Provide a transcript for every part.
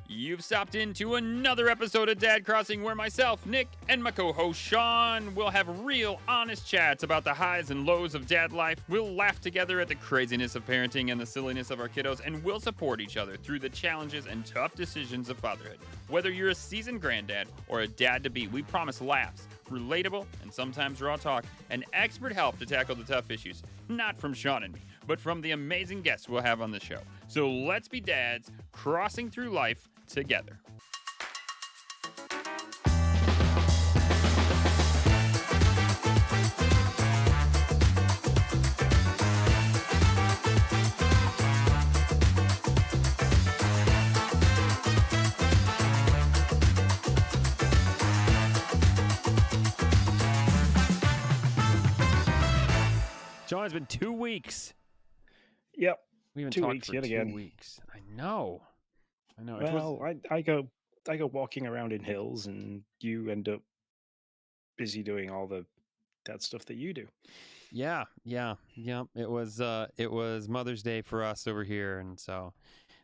You've stopped into another episode of Dad Crossing where myself, Nick, and my co-host Sean will have real, honest chats about the highs and lows of dad life. We'll laugh together at the craziness of parenting and the silliness of our kiddos, and we'll support each other through the challenges and tough decisions of fatherhood. Whether you're a seasoned granddad or a dad-to-be, we promise laughs, relatable, and sometimes raw talk, and expert help to tackle the tough issues. Not from Sean and me, but from the amazing guests we'll have on the show. So let's be dads crossing through life together. John, it's been 2 weeks. Yep. We haven't 2 talked weeks for yet 2 again. weeks. I know. Well, I go walking around in hills, and you end up busy doing all the dad stuff that you do. Yeah. It was Mother's Day for us over here, and so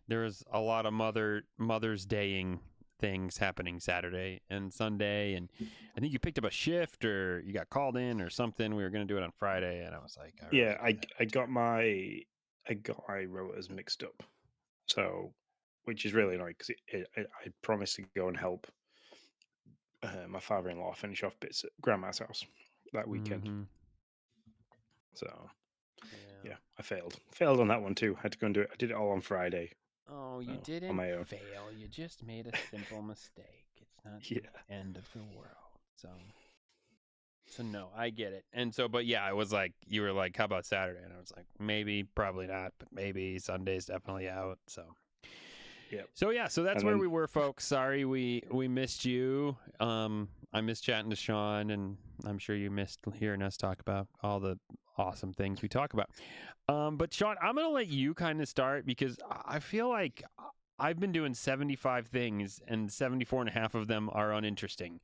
there was a lot of Mother's Daying things happening Saturday and Sunday, and I think you picked up a shift or you got called in or something. We were going to do it on Friday, and I was like, I got my rotas mixed up, so which is really annoying because I promised to go and help my father-in-law finish off bits at grandma's house that weekend. Mhm. So yeah, I failed on that one too. I had to go and do it. I did it all on Friday. Oh, you didn't on my own. fail. You just made a simple mistake. It's not the end of the world. So no, I get it. And so, but yeah, I was like, you were like, how about Saturday? And I was like, maybe, probably not, but maybe. Sunday's definitely out. So yeah. So that's where we were, folks. Sorry, we missed you. I missed chatting to Sean, and I'm sure you missed hearing us talk about all the awesome things we talk about. But Sean, I'm going to let you kind of start because I feel like I've been doing 75 things and 74 and a half of them are uninteresting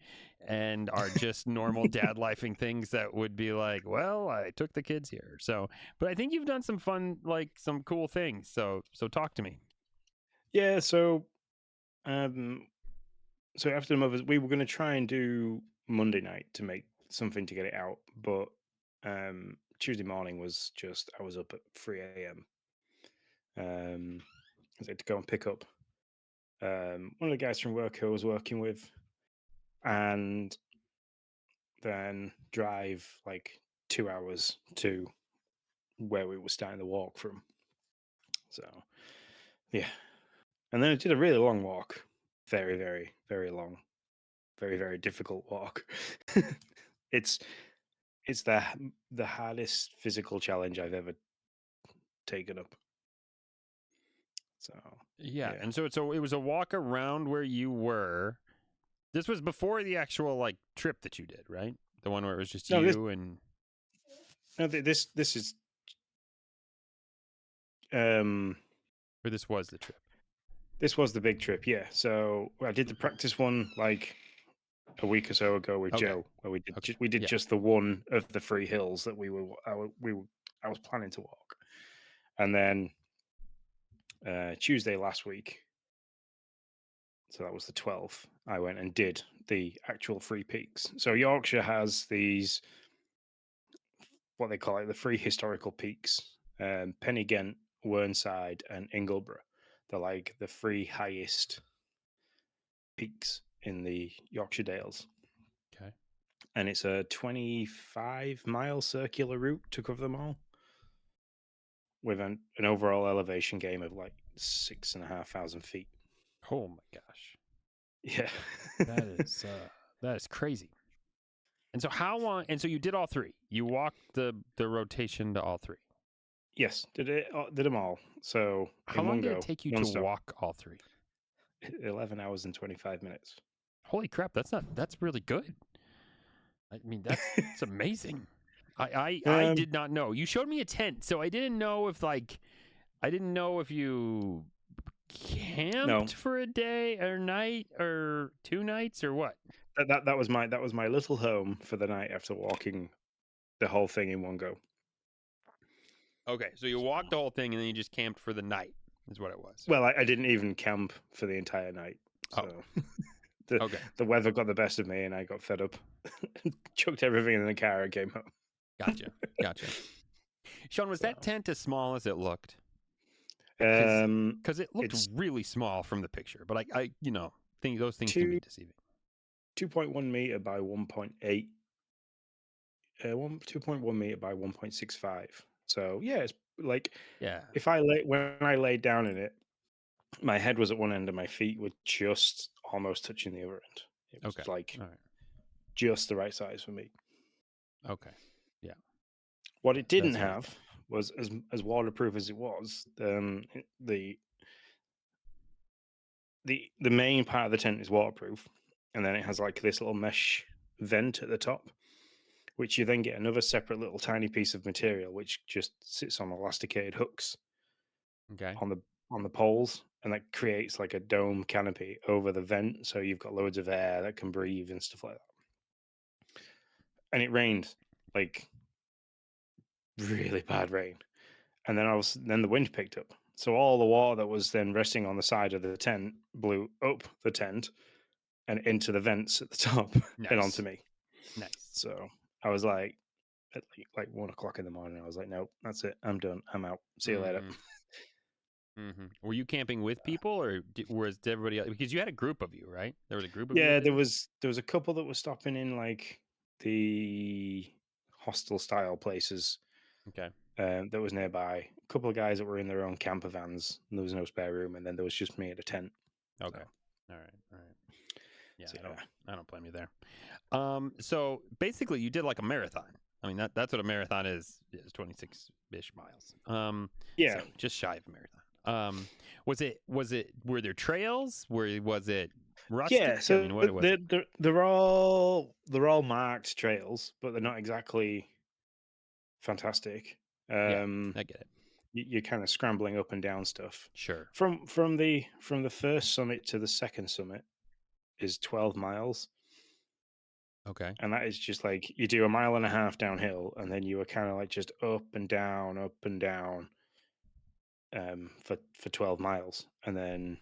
and are just normal dad lifing things that would be like, well, I took the kids here. So, but I think you've done some fun, like some cool things. So talk to me. Yeah. So after the Mother's, we were going to try and do Monday night to make something to get it out, but Tuesday morning was just, I was up at 3 a.m. I had to go and pick up one of the guys from work who I was working with, and then drive like 2 hours to where we were starting the walk from. So yeah, and then I did a really long walk, very, very, very long, very, very difficult walk. It's the hardest physical challenge I've ever taken up. So yeah. And so it was a walk around where you were. This was before the actual like trip that you did, right? The one where it was just and no, this is or this was the trip. This was the big trip, yeah. So I did the practice one like a week or so ago with Joe, where we did just the one of the 3 hills that I was planning to walk, and then Tuesday last week, so that was the 12th. I went and did the actual 3 peaks. So Yorkshire has these, what they call it, the 3 historical peaks: Pennygent, Whernside, and Ingleborough. They're like the 3 highest peaks in the Yorkshire Dales. Okay. And it's a 25-mile circular route to cover them all, with an overall elevation gain of like 6,500 feet. Oh my gosh. Yeah. that is crazy. And so how long? And so you did all 3. You walked the rotation to all 3. Yes, did them all. So how long did it take you to walk all 3? 11 hours and 25 minutes. Holy crap! That's really good. I mean, that's amazing. I did not know. You showed me a tent, so I didn't know if you camped for a day or night or 2 nights or what. That was my little home for the night after walking the whole thing in one go. Okay, so you walked the whole thing and then you just camped for the night. is what it was. Well, I didn't even camp for the entire night. So Okay. the weather got the best of me, and I got fed up, chucked everything in the car, and came home. Gotcha. Sean, was that tent as small as it looked? Because it looked really small from the picture, but I think those things can be deceiving. 2.1 meter by 1.8. 2.1 meter by 1.65. So yeah, it's like if when I laid down in it, my head was at one end and my feet were just almost touching the other end. It was like just the right size for me. Okay. Yeah. What it didn't have was as waterproof as it was. The main part of the tent is waterproof, and then it has like this little mesh vent at the top, which you then get another separate little tiny piece of material which just sits on elasticated hooks on the poles, and that creates like a dome canopy over the vent, so you've got loads of air that can breathe and stuff like that. And it rained, like really bad rain, and then the wind picked up, so all the water that was then resting on the side of the tent blew up the tent and into the vents at the top and onto me. Nice. So I was like, at like 1 o'clock in the morning, I was like, nope, that's it. I'm done. I'm out. See you later. Mm-hmm. Were you camping with people, or was everybody else? Because you had a group of you, right? There was a group of you. Yeah, there was a couple that were stopping in like the hostel style places. Okay. That was nearby. A couple of guys that were in their own camper vans. And there was no spare room, and then there was just me at a tent. Okay. So. All right. Yeah, so, I don't blame you there. So basically, you did like a marathon. I mean, that's what a marathon is 26-ish miles. Yeah, so just shy of a marathon. Were there trails? Was it rustic? Yeah, so I mean, what was it? they're all marked trails, but they're not exactly fantastic. Yeah, I get it. You're kind of scrambling up and down stuff. Sure. From the first summit to the second summit is 12 miles. Okay. And that is just like you do a mile and a half downhill, and then you are kind of like just up and down for 12 miles. And then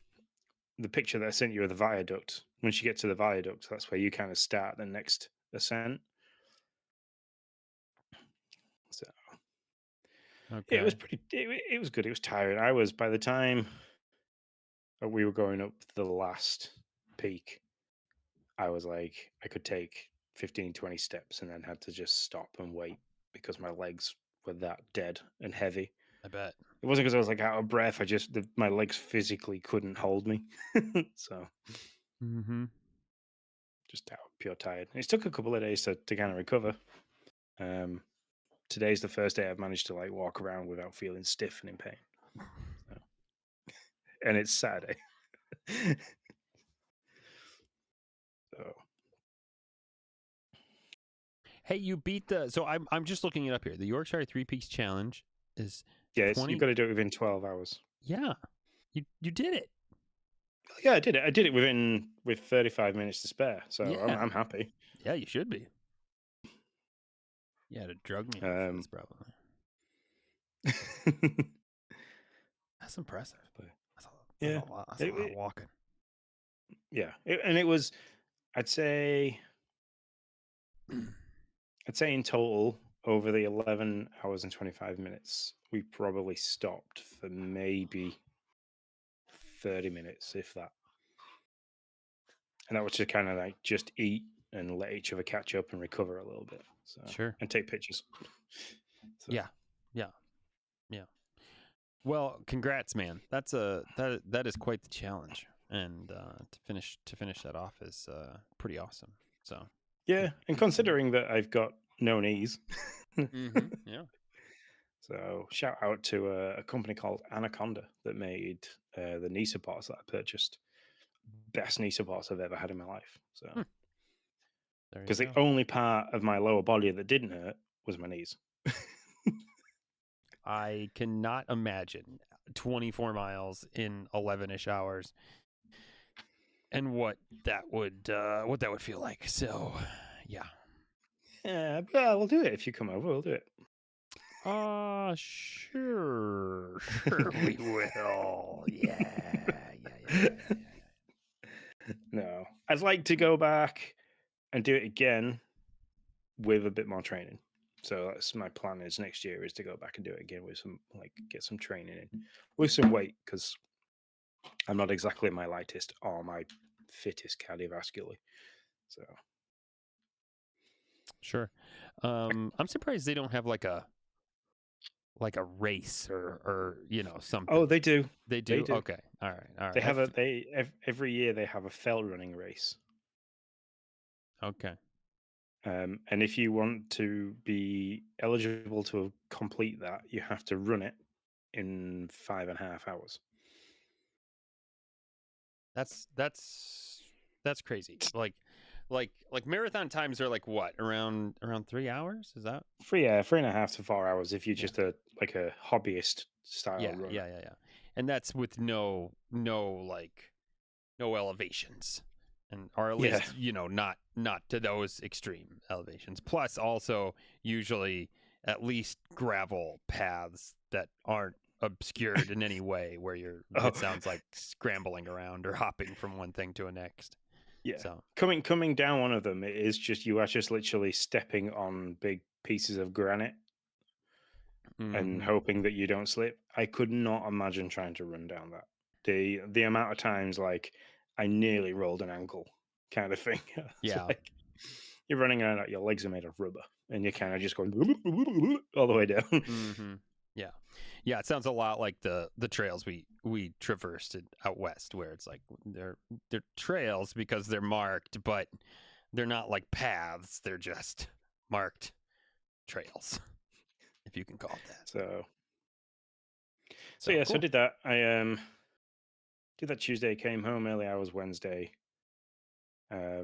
the picture that I sent you of the viaduct, once you get to the viaduct, that's where you kind of start the next ascent. So it was pretty, it was good. It was tiring. I was, by the time we were going up the last peak, I was like, I could take 15, 20 steps and then had to just stop and wait because my legs were that dead and heavy. I bet. It wasn't because I was like out of breath. My legs physically couldn't hold me. So just out pure tired. It took a couple of days to kind of recover. Today's the first day I've managed to like walk around without feeling stiff and in pain. So. And it's Saturday. So. Hey, you beat so I'm just looking it up here. The Yorkshire 3 Peaks Challenge is you've got to do it within 12 hours. Yeah. You did it. Yeah, I did it. I did it with 35 minutes to spare. So yeah. I'm happy. Yeah, you should be. You had to drug me for this, probably. That's impressive. That's a lot of walking. Yeah. And it was, I'd say in total, over the 11 hours and 25 minutes, we probably stopped for maybe 30 minutes, if that. And that was to kind of like just eat and let each other catch up and recover a little bit. So, sure. And take pictures. So. Yeah. Well, congrats, man. That is quite the challenge, and to finish that off is pretty awesome. So yeah, and considering that I've got no knees, yeah. So shout out to a company called Anaconda that made the knee supports that I purchased. Best knee supports I've ever had in my life. So because the only part of my lower body that didn't hurt was my knees. I cannot imagine 24 miles in 11-ish hours and what that would feel like. So, yeah. Yeah, we'll do it if you come over. We'll do it. Sure. Sure we will. Yeah. No, I'd like to go back and do it again with a bit more training. So that's my plan is next year is to go back and do it again with some get some training in with some weight because I'm not exactly my lightest or my fittest cardiovascularly. So Sure. I'm surprised they don't have like a race or something. oh, they do, They they do. do. Okay. All right. All They right. have every year they have a fell running race. Okay. And if you want to be eligible to complete that, you have to run it in 5.5 hours. That's crazy. Like marathon times are like what around 3 hours? Is that? 3.5 to 4 hours if you're Yeah. just a hobbyist style Yeah. runner. Yeah. And that's with no elevations, and or at Yeah. least not to those extreme elevations. Plus, also usually at least gravel paths that aren't obscured in any way, where Oh, it sounds like scrambling around or hopping from one thing to the next. yeah. So, Coming down one of them, it is just you are just literally stepping on big pieces of granite and mhm. hoping that you don't slip. I could not imagine trying to run down that. The amount of times like I nearly rolled an ankle kind of thing. It's Yeah. like you're running around, your legs are made of rubber, and you're kind of just going all the way down. Mm-hmm. Yeah, yeah. It sounds a lot like the trails we traversed out west, where it's like they're trails because they're marked, but they're not like paths. They're just marked trails, if you can call it that. So So yeah, so I cool. did that. I did that Tuesday. Came home early hours Wednesday. I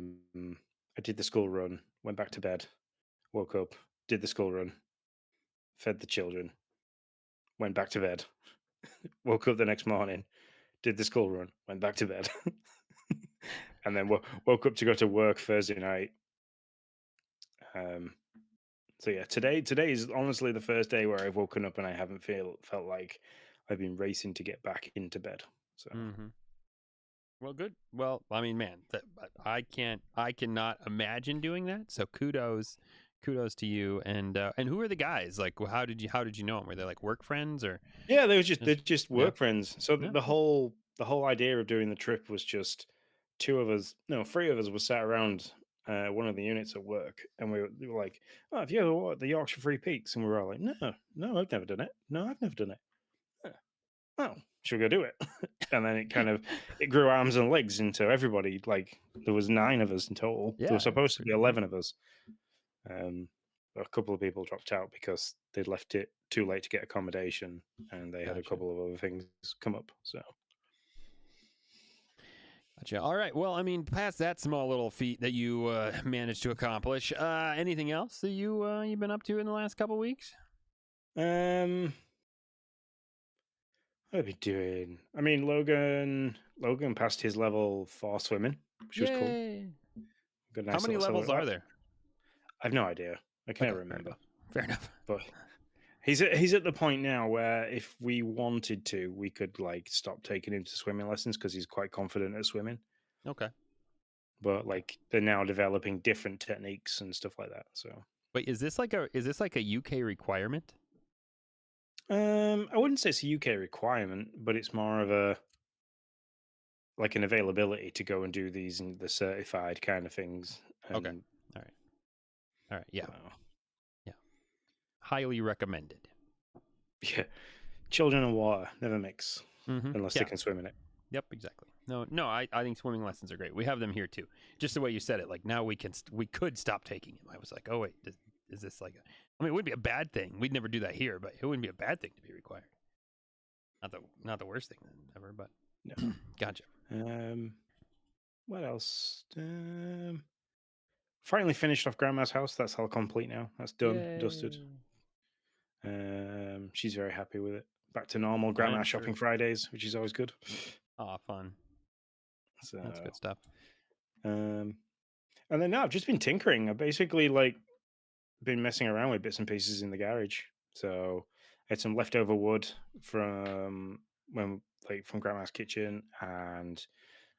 did the school run. Went back to bed. Woke up. Did the school run. Fed the children. Went back to bed. Woke up the next morning. Did the school run. Went back to bed. And then woke up to go to work Thursday night. Um, so yeah, today is honestly the first day where I've woken up and I haven't felt like I've been racing to get back into bed. So Mm-hmm. Well, good. Well, I mean, man, I cannot imagine doing that. So kudos to you. And who are the guys? Like, how did you know them? Were they like work friends or yeah, they're just just yeah? work friends. So Yeah, the cool. whole idea of doing the trip was just two of us, no, three of us were sat around one of the units at work, and we were like, "Oh, have you ever walked the Yorkshire Free Peaks?" And we were all like, "No, no, I've never done it. No, I've never done it. "Huh. Oh, should we go do it?" And then it grew arms and legs into everybody. Like there was 9 of us in total. There Yeah, was it's supposed to be pretty great. 11 of us. Um, a couple of people dropped out because they'd left it too late to get accommodation, and they had a Gotcha. couple of other things come up. So Gotcha. All right. Well, I mean, past that small little feat that you managed to accomplish, anything else that you've been up to in the last couple weeks? um, what have I been doing? I mean, Logan passed his level 4 swimming, which was cool. Yay! Got a How nice many little levels silver. are there? I've no idea. I can Okay, never fair remember. enough. Fair enough. But he's at the point now where if we wanted to, we could like stop taking him to swimming lessons because he's quite confident at swimming. Okay. But Okay. like they're now developing different techniques and stuff like that. So Wait, is this like a UK requirement? I wouldn't say it's a UK requirement, but it's more of a like an availability to go and do these and the certified kind of things. Okay. And All right. All right. Yeah. so, Yeah. Highly recommended. yeah, children and water never mix Mm-hmm. unless they Yeah. can swim in it. Yep. Exactly. No. I think swimming lessons are great. We have them here too. Just the way you said it. Like now we could stop taking them. I was like, oh wait, is this like I mean, it wouldn't be a bad thing. We'd never do that here, but it wouldn't be a bad thing to be required. Not the worst thing ever, but No. gotcha. What else? Finally finished off Grandma's house. That's all complete now. That's done, dusted. Yay. She's very happy with it. Back to normal Grandma I'm shopping sure. Fridays, which is always good. Aw, fun. That's So, good stuff. um, and then now I've just been tinkering. I've basically like been messing around with bits and pieces in the garage. So I had some leftover wood from when from Grandma's kitchen, and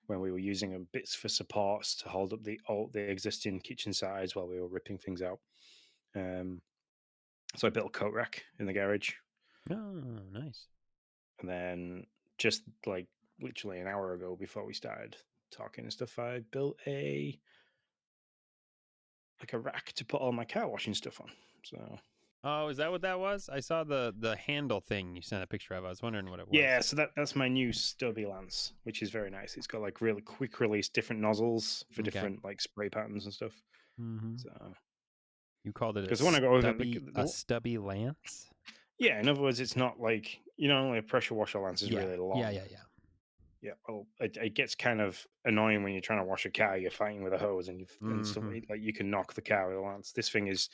when we were using them bits for supports to hold up the existing kitchen sides while we were ripping things out. Um, so I built a coat rack in the garage, Oh, nice. and then just like literally an hour ago, before we started talking and stuff, I built a rack to put all my car washing stuff on. So Oh, is that what that was? I saw the handle thing you sent a picture of. I was wondering what it yeah, was. so that's my new Stubby Lance, which is very nice. It's got like really quick release, different nozzles for Okay. different like spray patterns and stuff. Mm-hmm. So You called it because the one I got was a stubby lance? yeah, in other words, it's not like a pressure washer lance is Yeah. really Yeah, long. yeah, yeah. Yeah, well, it gets kind of annoying when you're trying to wash a car. You're fighting with a hose and stuff Mm-hmm. like you can knock the car with a lance. This thing is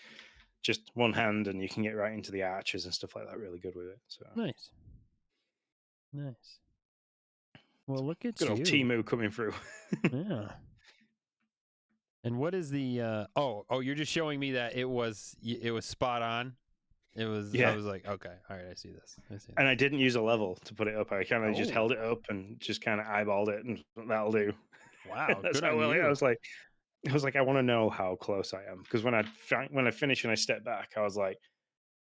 just one hand, and you can get right into the arches and stuff like that. Really good with it. So Nice. Nice. Well, look at good old you. Timu coming through. Yeah. And what is the you're just showing me that it was spot on. I Yeah, was like, okay, all right, I see this. and I didn't use a level to put it up. I kind of just Oh, held it up and just kind of eyeballed it, and that'll do. wow, That's good how on well you. I was like, I want to know how close I am, because when I finished and I stepped back, I was like,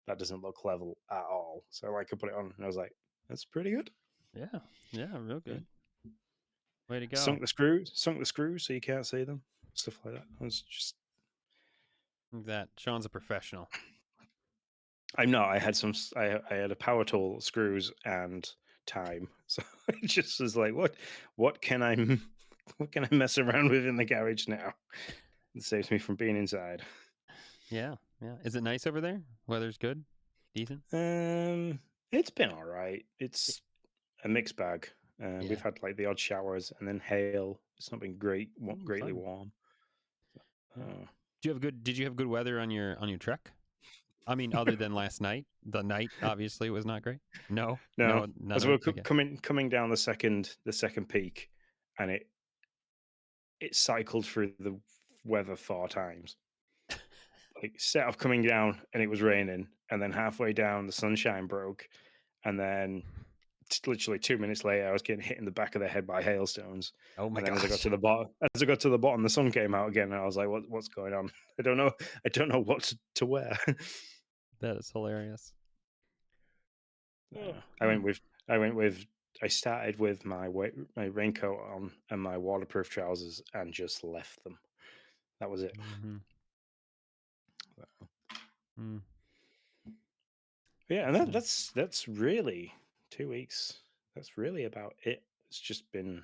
that doesn't look level at all. So like, I could put it on, and I was like, that's pretty good. Yeah. Yeah, real Yeah. good. Way to go. Sunk the screws so you can't see them, stuff like that. I was just, Look at that Sean's a professional. I'm not. I had I had a power tool, screws, and time. So it just was like, what can I, what can I mess around with in the garage now? It saves me from being inside. Yeah, yeah. Is it nice over there? Weather's good? Decent? Um, it's been all right. It's a mixed bag. We've Yeah. had like the odd showers and then hail. It's not been Ooh, greatly fun. warm. Yeah. Uh, Did you have good weather on your trek? I mean, other than last night. The night obviously was not great. No. no, No, none as of we it. were Okay. coming down the second peak, and it cycled through the weather 4 times. Like set off coming down, and it was raining, and then halfway down the sunshine broke, and then literally 2 minutes later, I was getting hit in the back of the head by hailstones. Oh my And then gosh. as I got to the bottom, the sun came out again, and I was like, what's going on? I don't know. I don't know what to wear." That is hilarious. Oh. I went with I started with my raincoat on and my waterproof trousers, and just left them. That was it. Mm-hmm. Mm. Yeah, and That's nice. that's really 2 weeks. That's really about it. It's just been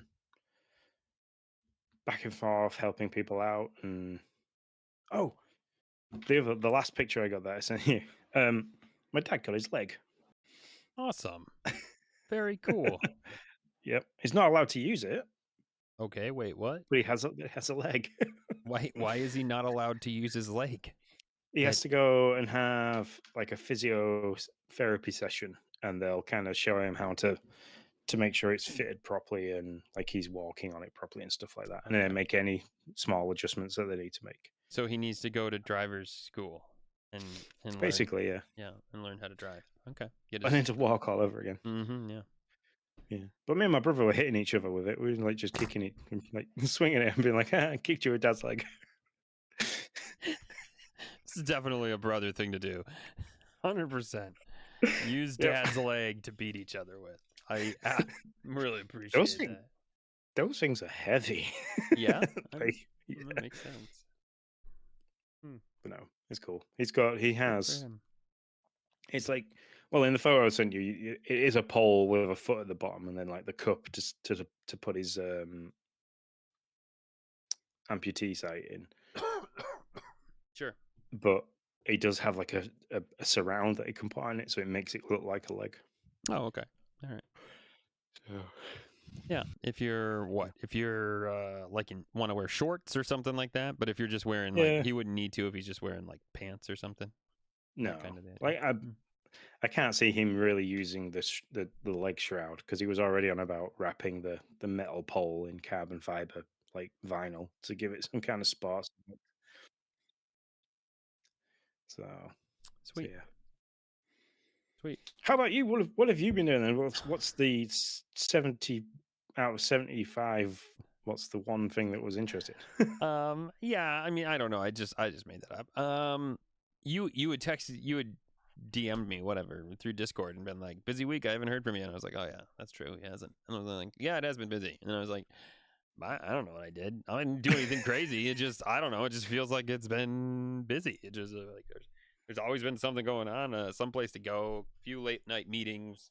back and forth helping people out, and oh, the last picture I got that I sent you. My dad got his leg. Awesome. Very cool. Yep, he's not allowed to use it, Okay, wait, what? but he has a leg. Why is he not allowed to use his leg? He That has to go and have like a physiotherapy session, and they'll kind of show him how to make sure it's fitted properly, and like he's walking on it properly and stuff like that, and then okay. make any small adjustments that they need to make. So he needs to go to driver's school and learn Basically, yeah, and learn how to drive. Okay. Get and then his to walk all over again. yeah. Yeah, but me and my brother were hitting each other with it. We were like just kicking it, and, like swinging it, and being like, "I kicked your dad's leg." This is definitely a brother thing to do. 100%. Use Yep. dad's leg to beat each other with. I really Those appreciate things, that. those things are heavy. Yeah, Like, that yeah. makes sense. Hmm. But no, it's cool. He Good for has. him. It's like, well, in the photo I sent you, it is a pole with a foot at the bottom, and then like the cup to put his amputee site in. Sure. But he does have like a surround that he can put on it, so it makes it look like a leg. Oh, okay. All right. So, Yeah. If you're what? If you're like want to wear shorts or something like that, but if you're just wearing like yeah, he wouldn't need to if he's just wearing like pants or something. That no, kind of the idea. like I can't see him really using the leg shroud, because he was already on about wrapping the metal pole in carbon fiber, like vinyl, to give it some kind of sparse. So, so Sweet. yeah. Sweet. How about you? What have you been doing? Then? What's the 70 out of 75? What's the one thing that was interesting? Yeah, I mean, I don't know. I just made that up. You had texted, you had DM'd me, whatever, through Discord and been like, busy week, I haven't heard from you. And I was like, oh yeah, that's true, he hasn't. And I was like, yeah, it has been busy. And I was like, I don't know what I did. I didn't do anything crazy. It just, I don't know. It just feels like it's been busy. It just like there's always been something going on, someplace to go, few late night meetings.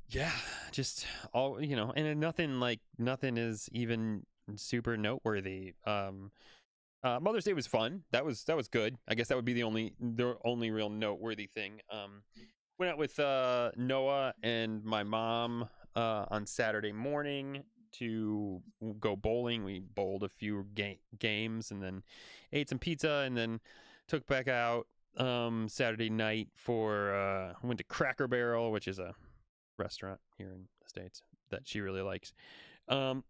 Yeah, just all, and nothing is even super noteworthy. Mother's Day was fun. That was good. I guess that would be the only real noteworthy thing. Went out with Noah and my mom on Saturday morning to go bowling. We bowled a few games and then ate some pizza and then took back out Saturday night for went to Cracker Barrel, which is a restaurant here in the States that she really likes. And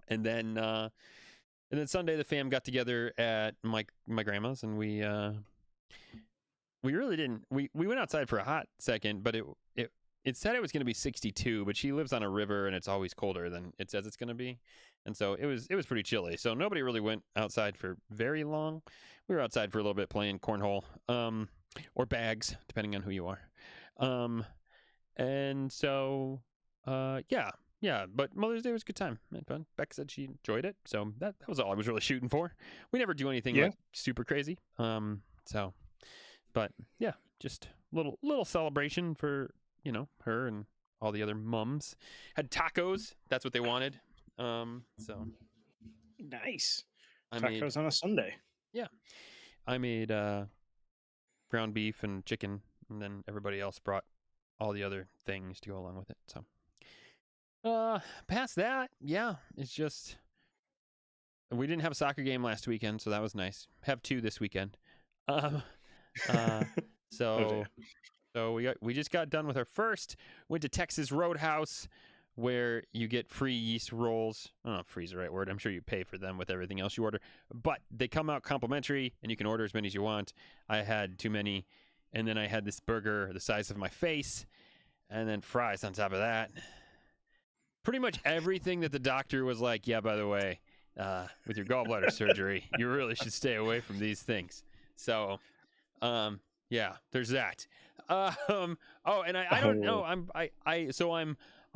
then Sunday the fam got together at my grandma's, and we really didn't, we went outside for a hot second, but it said it was going to be 62, but she lives on a river and it's always colder than it says it's going to be, and so it was pretty chilly, so nobody really went outside for very long. We were outside for a little bit playing cornhole or bags, depending on who you are. And so yeah, but Mother's Day was a good time. I had fun. Beck said she enjoyed it, so that was all I was really shooting for. We never do anything like super crazy. So, but yeah, just little celebration for, her and all the other mums. Had tacos. That's what they wanted. So nice. Tacos on a Sunday. Yeah, I made ground beef and chicken, and then everybody else brought all the other things to go along with it. So past that, yeah, it's just, we didn't have a soccer game last weekend, so that was nice. Have 2 this weekend. So we just got done with our first. Went to Texas Roadhouse, where you get free yeast rolls. I don't know if free is the right word. I'm sure you pay for them with everything else you order, but they come out complimentary, and you can order as many as you want. I had too many, and then I had this burger the size of my face, and then fries on top of that. Pretty much everything that the doctor was like, yeah, by the way, with your gallbladder surgery, you really should stay away from these things. So, yeah, there's that. Oh, and I don't know. I'm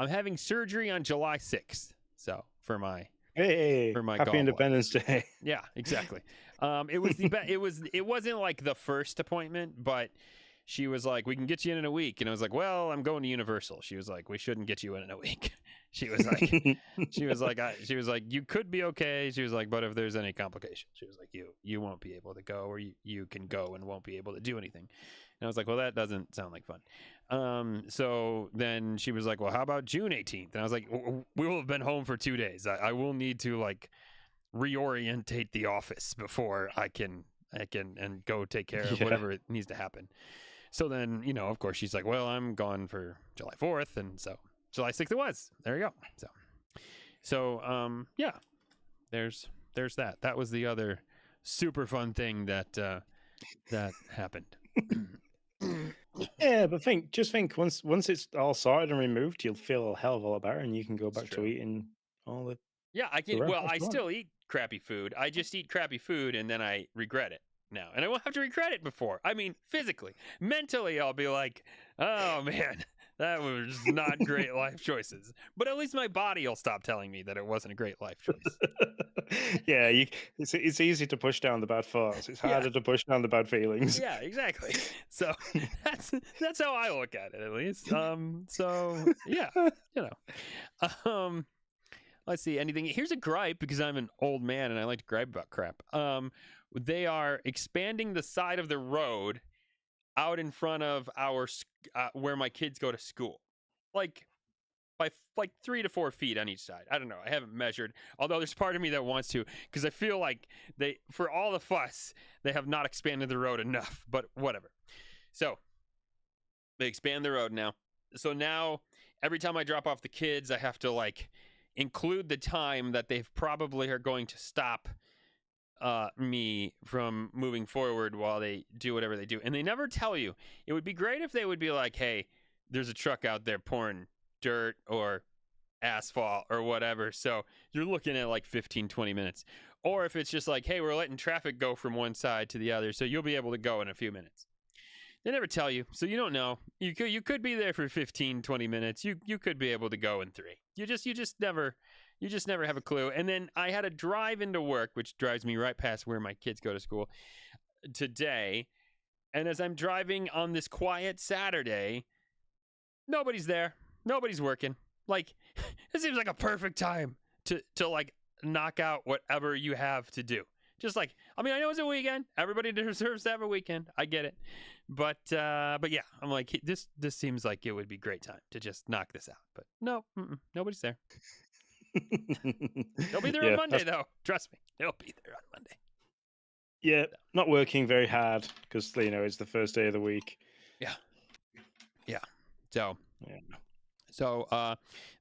having surgery on July 6th. So for my happy Independence Day. Yeah, exactly. It was it wasn't like the first appointment, but she was like, we can get you in a week. And I was like, well, I'm going to Universal. She was like, we shouldn't get you in a week. She was like, you could be okay. She was like, but if there's any complications, she was like, you won't be able to go, or you can go and won't be able to do anything. And I was like, well, that doesn't sound like fun. So then she was like, well, how about June 18th? And I was like, we will have been home for 2 days. I will need to like reorientate the office before I can and go take care of whatever needs to happen. So then, of course, she's like, well, I'm gone for July 4th. And so July 6th it was. There you go. So yeah, there's that. That was the other super fun thing that happened. Yeah, but just think once it's all sorted and removed, you'll feel a hell of a lot better, and you can go back to eating all the. Yeah, I can. Well, I still eat crappy food. I just eat crappy food, and then I regret it now, and I won't have to regret it before. I mean, physically, mentally, I'll be like, oh man, that was not great life choices. But at least my body will stop telling me that it wasn't a great life choice. Yeah, it's easy to push down the bad thoughts. It's harder to push down the bad feelings. Yeah, exactly. So that's how I look at it, at least. So yeah, let's see, anything. Here's a gripe, because I'm an old man and I like to gripe about crap. They are expanding the side of the road out in front of our where my kids go to school, like by 3 to 4 feet on each side. I don't know. I haven't measured, although there's part of me that wants to, because I feel like for all the fuss, they have not expanded the road enough, but whatever. So they expand the road now. So now every time I drop off the kids, I have to like include the time that they probably are going to stop me from moving forward while they do whatever they do. And they never tell you. It would be great if they would be like, hey, there's a truck out there pouring dirt or asphalt or whatever. So you're looking at like 15, 20 minutes. Or if it's just like, hey, we're letting traffic go from one side to the other, so you'll be able to go in a few minutes. They never tell you, so you don't know. You could be there for 15, 20 minutes. You could be able to go in 3. You just never have a clue. And then I had a drive into work, which drives me right past where my kids go to school today. And as I'm driving on this quiet Saturday, nobody's there. Nobody's working. Like, it seems like a perfect time to like knock out whatever you have to do. Just like, I mean, I know it's a weekend. Everybody deserves to have a weekend. I get it. But yeah, I'm like, this seems like it would be a great time to just knock this out. But no, nobody's there. They'll be there on Monday, though. Trust me, they'll be there on Monday. Yeah, not working very hard because it's the first day of the week. Yeah. So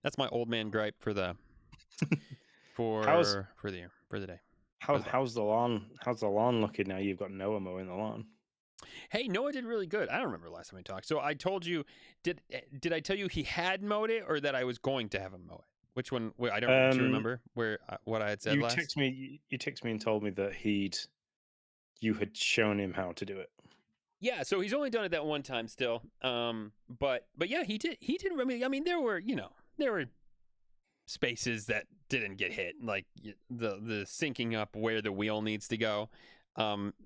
that's my old man gripe for the for the day. How's the lawn? How's the lawn looking now? You've got Noah mowing the lawn. Hey, Noah did really good. I don't remember last time we talked. So I told you, did I tell you he had mowed it or that I was going to have him mow it? Which one? I don't remember what I had said last. You texted me and told me that you had shown him how to do it. Yeah, so he's only done it that one time still. But yeah, he did. I mean, there were spaces that didn't get hit, like the syncing up where the wheel needs to go.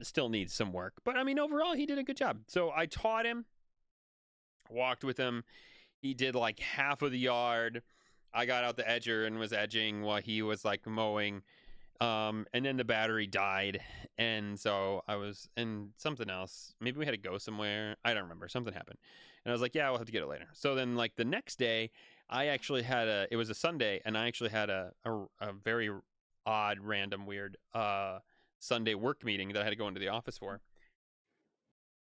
Still needs some work, but I mean, overall, he did a good job. So I taught him, walked with him. He did like half of the yard. I got out the edger and was edging while he was like mowing. And then the battery died, and so I was in something else. Maybe we had to go somewhere. I don't remember. Something happened, and I was like, "Yeah, we'll have to get it later." So then, like the next day, I actually had it was a Sunday, and I actually had a very odd, random, weird Sunday work meeting that I had to go into the office for.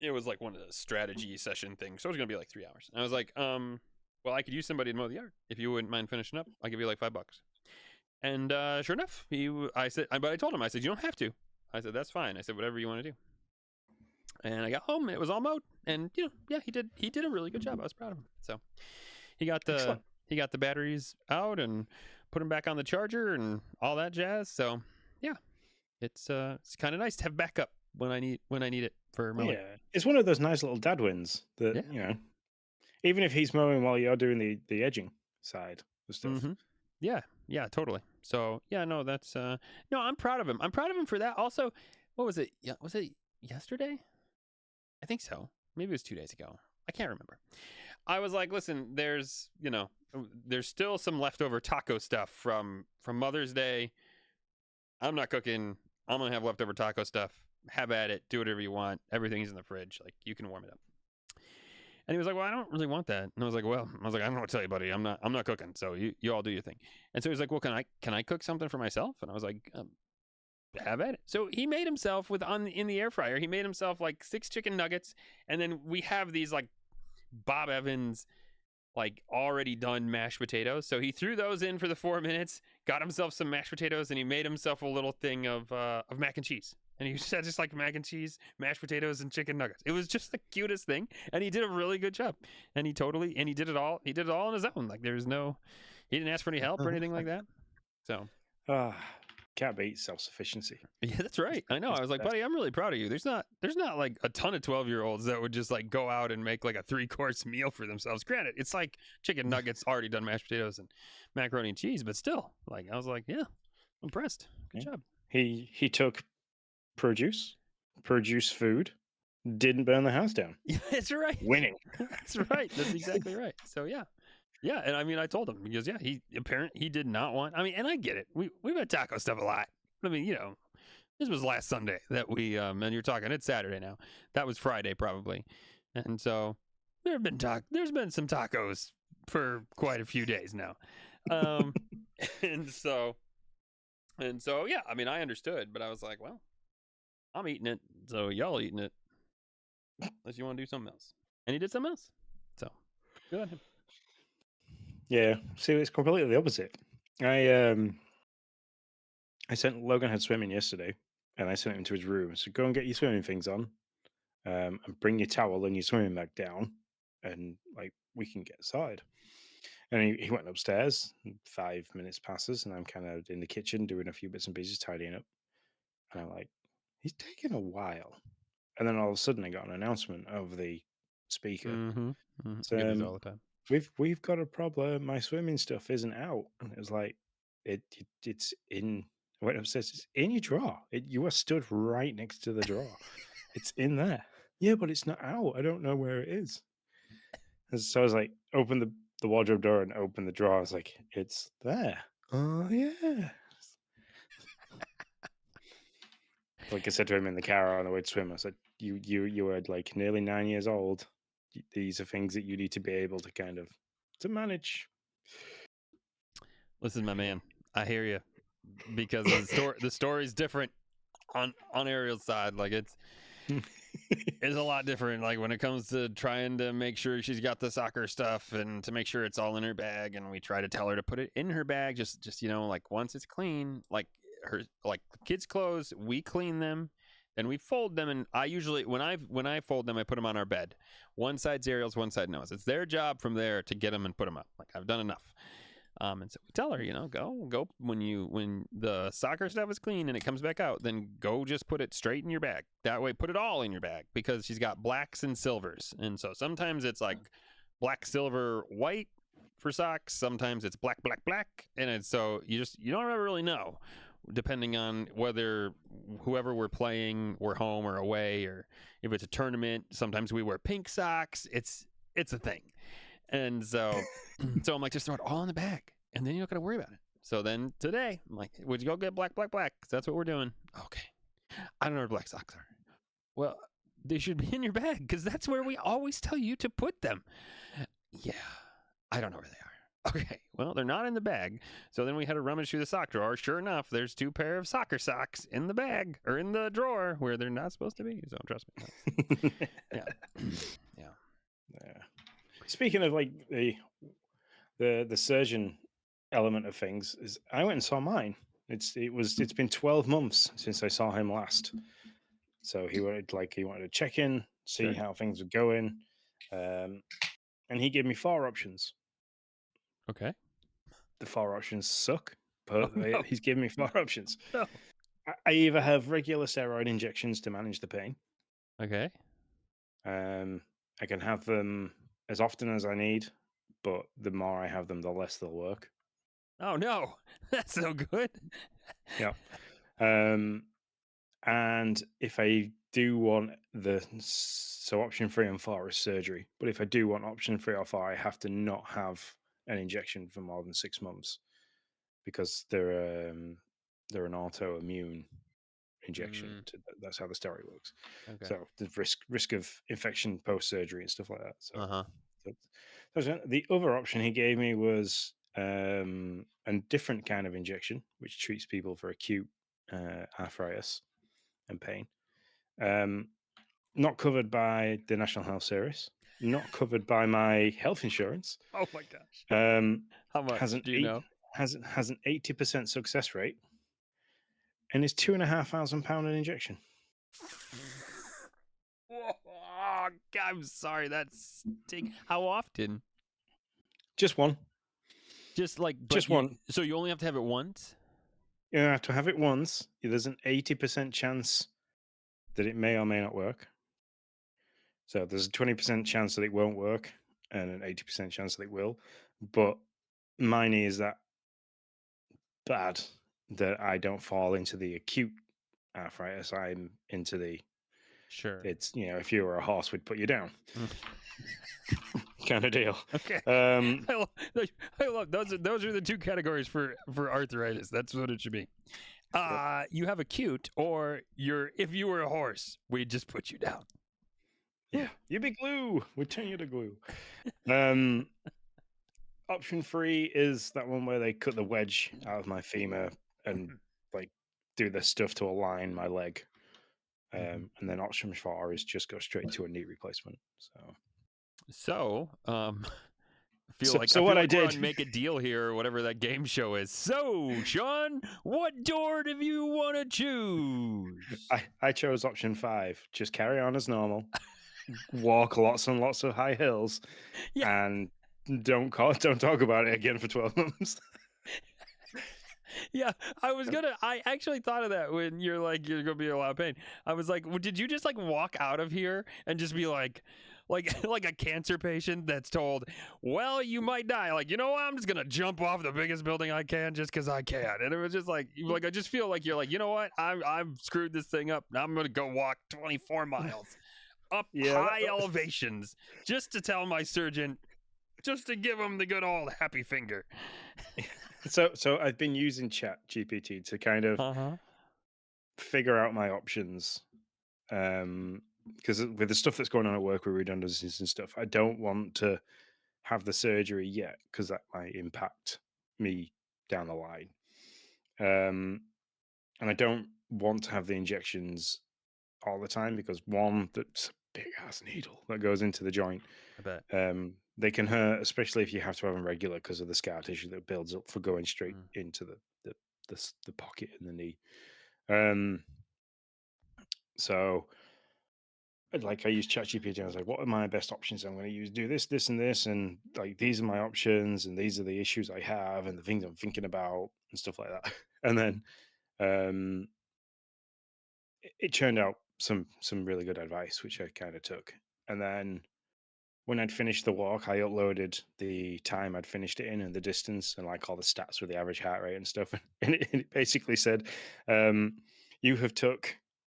It was like one of the strategy session things, so it was gonna be like 3 hours. And I was like, well, I could use somebody to mow the yard if you wouldn't mind finishing up. I'll give you like $5. And sure enough, but I told him, I said, you don't have to. I said, that's fine. I said, whatever you want to do. And I got home, it was all mowed, and yeah, he did a really good job. I was proud of him. So he got the batteries out and put them back on the charger and all that jazz. So yeah, it's kind of nice to have backup when I need it for mowing. Yeah, it's one of those nice little dad wins that even if he's mowing while you're doing the edging side of stuff. Mm-hmm. Yeah, totally. So yeah, no, that's no, I'm proud of him. I'm proud of him for that. Also, what was it? Yeah, was it yesterday? I think so. Maybe it was 2 days ago. I can't remember. I was like, listen, there's still some leftover taco stuff from Mother's Day. I'm not cooking. I'm gonna have leftover taco stuff. Have at it. Do whatever you want. Everything's in the fridge. Like, you can warm it up. And he was like, well, I don't really want that. And I was like, I don't know what to tell you, buddy. I'm not cooking. So you all do your thing. And so he was like, well, can I cook something for myself? And I was like, have at it. So he made himself in the air fryer. He made himself like 6 chicken nuggets. And then we have these like Bob Evans, like already done mashed potatoes. So he threw those in for the 4 minutes, got himself some mashed potatoes, and he made himself a little thing of mac and cheese. And he said just like mac and cheese, mashed potatoes, and chicken nuggets. It was just the cutest thing, and he did a really good job. And he did it all. He did it all on his own. Like he didn't ask for any help or anything like that. So, can't beat self-sufficiency. Yeah, that's right. I know. I was like, buddy, I'm really proud of you. There's not like a ton of 12-year-olds that would just like go out and make like a 3-course meal for themselves. Granted, it's like chicken nuggets, already done mashed potatoes and macaroni and cheese, but still, like I was like, yeah, impressed. Good job. He took produce food, didn't burn the house down. Yeah, that's right. Winning. That's right. That's exactly right. So yeah, and I mean, I told him because he did not want. I mean, and I get it. We've had taco stuff a lot. I mean, this was last Sunday that we and you're talking. It's Saturday now. That was Friday probably, and so there's been some tacos for quite a few days now, and so yeah. I mean, I understood, but I was like, well, I'm eating it, so y'all eating it. Unless you want to do something else. And he did something else. So, good on him. Yeah. See, it's completely the opposite. I sent Logan had swimming yesterday, and I sent him to his room. So go and get your swimming things on, and bring your towel and your swimming bag down, and like we can get started. And he went upstairs. 5 minutes passes, and I'm kind of in the kitchen doing a few bits and pieces, tidying up. And I'm like, he's taking a while. And then all of a sudden, I got an announcement over the speaker. Mm-hmm. Mm-hmm. It's, I get these all the time. we've got a problem. My swimming stuff isn't out. And it was like, it's in. I went upstairs. It's in your drawer. You are stood right next to the drawer. It's in there. Yeah, but it's not out. I don't know where it is. And so I was like, open the wardrobe door and open the drawer. I was like, it's there. Oh yeah. Like I said to him in the car on the way to swim, I said, you are like nearly 9 years old. These are things that you need to be able to kind of to manage. Listen, my man, I hear you, because the story's different on Ariel's side. Like it's a lot different. Like when it comes to trying to make sure she's got the soccer stuff and to make sure it's all in her bag, and we try to tell her to put it in her bag. Just like once it's clean, like the kids' clothes, we clean them. Then we fold them, and I usually when I fold them, I put them on our bed. One side's Ariel's, one side Noah's. It's their job from there to get them and put them up. Like I've done enough. And so we tell her, go when the soccer stuff is clean and it comes back out, then go just put it straight in your bag. That way, put it all in your bag, because she's got blacks and silvers, and so sometimes it's like black, silver, white for socks. Sometimes it's black, black, black, and it's so you don't ever really know, depending on whether whoever we're playing, we're home or away, or if it's a tournament. Sometimes we wear pink socks. It's a thing. And so I'm like, just throw it all in the bag, and then you don't got to worry about it. So then today, I'm like, would you go get black, black, black? Because that's what we're doing. Okay. I don't know where black socks are. Well, they should be in your bag, because that's where we always tell you to put them. Yeah. I don't know where they are. Okay. Well, they're not in the bag. So then we had to rummage through the sock drawer. Sure enough, there's 2 pair of soccer socks in the bag, or in the drawer where they're not supposed to be. So trust me. Yeah. Yeah. Yeah. Speaking of like the surgeon element of things, is I went and saw mine. It's been 12 months since I saw him last. So he wanted to check in, see Sure. how things were going, and he gave me 4 options. Okay. The 4 options suck, but no. he's given me 4 options. No. I either have regular steroid injections to manage the pain. Okay. I can have them as often as I need, but the more I have them, the less they'll work. Oh no, that's no good. Yeah. And if I do want option 3 and 4 is surgery, but if I do want option 3 or 4, I have to not have an injection for more than 6 months, because they're an autoimmune injection. That's how the steroid works. Okay. So the risk of infection post surgery and stuff like that. So, Uh-huh. the other option he gave me was a different kind of injection, which treats people for acute arthritis and pain. Not covered by the National Health Service, not covered by my health insurance. Oh my gosh. How much do you know? Has an 80% success rate, and is £2,500 an injection. Oh, God, I'm sorry. That's how often? Just one. Just one. So you only have to have it once? You have to have it once. There's an 80% chance that it may or may not work. So there's a 20% chance that it won't work, and an 80% chance that it will. But my knee is that bad that I don't fall into the acute arthritis. I'm into the It's if you were a horse, we'd put you down. Kind of deal. Okay. I love those are the 2 categories for arthritis. That's what it should be. Yep. You have acute, or if you were a horse, we'd just put you down. Yeah, you'd be glue. We'd turn you to glue. Option 3 is that one where they cut the wedge out of my femur and do the stuff to align my leg. And then option 4 is just go straight to a knee replacement. So feel like what I we're did, on Make a Deal here or whatever that game show is. So, Sean, what door do you want to choose? I chose option 5. Just carry on as normal, walk lots and lots of high hills, Yeah. and don't talk about it again for 12 months. Yeah, I actually thought of that when you're like, you're gonna be in a lot of pain. I was like, well, did you just like walk out of here and just be like like a cancer patient that's told, well, you might die. Like, you know what? I'm just gonna jump off the biggest building I can just because I can. And it was just like I just feel like you're like, you know what? I've screwed this thing up. Now I'm gonna go walk 24 miles up high elevations just to tell my surgeon, just to give him the good old happy finger. So I've been using Chat GPT to kind of figure out my options. Because with the stuff that's going on at work with redundancies and stuff, I don't want to have the surgery yet because that might impact me down the line. And I don't want to have the injections all the time because one, that's a big ass needle that goes into the joint. I bet. They can hurt, especially if you have to have them regular because of the scar tissue that builds up for going straight into the pocket in the knee. So like I use ChatGPT, I was like, what are my best options? I'm going to do this, this, and this, and like these are my options, and these are the issues I have, and the things I'm thinking about, and stuff like that. And then it churned out some really good advice, which I kind of took. And then when I'd finished the walk, I uploaded the time I'd finished it in and the distance and like all the stats with the average heart rate and stuff. And it basically said, you have took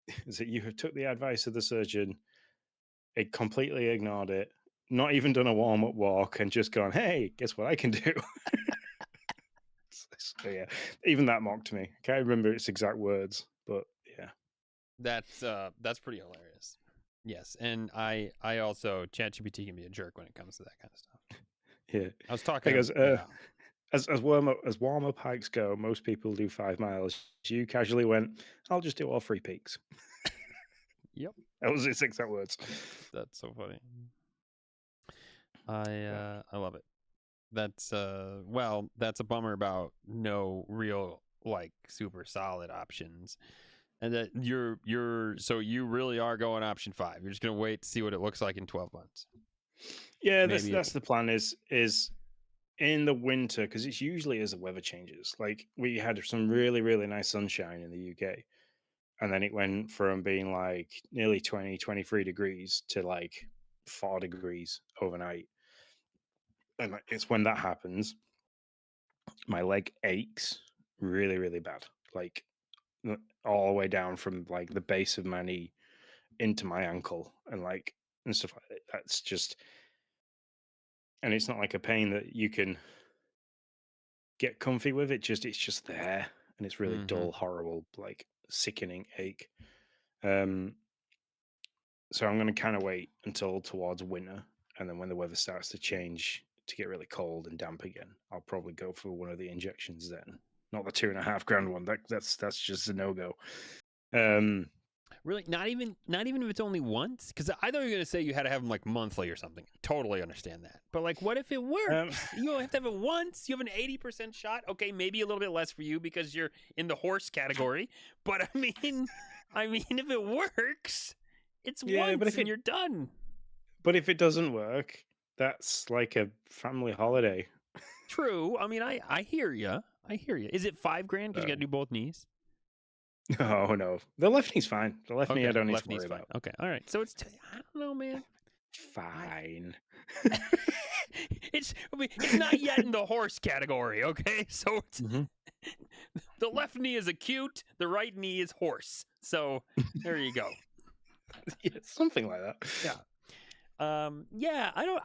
the advice of the surgeon. It completely ignored it, not even done a warm up walk, and just gone, hey, guess what I can do? So yeah, even that mocked me. I can't remember its exact words, but yeah. That's pretty hilarious. Yes, and I also ChatGPT can be a jerk when it comes to that kind of stuff. Yeah, I was talking because yeah. as warm up hikes go, most people do 5 miles. You casually went, I'll just do all 3 peaks. Yep, that was its exact words. That's so funny. I love it. That's that's a bummer about no real like super solid options. And that so you really are going option 5. You're just gonna wait to see what it looks like in 12 months. Yeah, that's the plan. Is in the winter, because it's usually as the weather changes. Like we had some really really nice sunshine in the UK, and then it went from being like nearly 20, 23 degrees to like 4 degrees overnight. And it's when that happens, my leg aches really really bad, like all the way down from like the base of my knee into my ankle and like and stuff like that. That's just, and it's not like a pain that you can get comfy with. It's just there, and it's really dull, horrible, like sickening ache. So I'm going to kind of wait until towards winter, and then when the weather starts to change to get really cold and damp again, I'll probably go for one of the injections then. Not the $2,500 one. That's just a no go. Really, not even if it's only once, because I thought you were gonna say you had to have them like monthly or something. Totally understand that, but like, what if it works? You don't have to have it once. You have an 80% shot. Okay, maybe a little bit less for you because you're in the horse category. But I mean, if it works, it's once and you're done. But if it doesn't work, that's like a family holiday. True. I mean, I hear you. I hear you. Is it $5,000 because you got to do both knees? No. The left knee's fine. The left knee I don't need to worry about. Okay, all right. So it's I don't know, man. Fine. It's not yet in the horse category, okay? So it's, the left knee is acute, the right knee is horse. So there you go. Yeah, something like that. Yeah. Yeah, I don't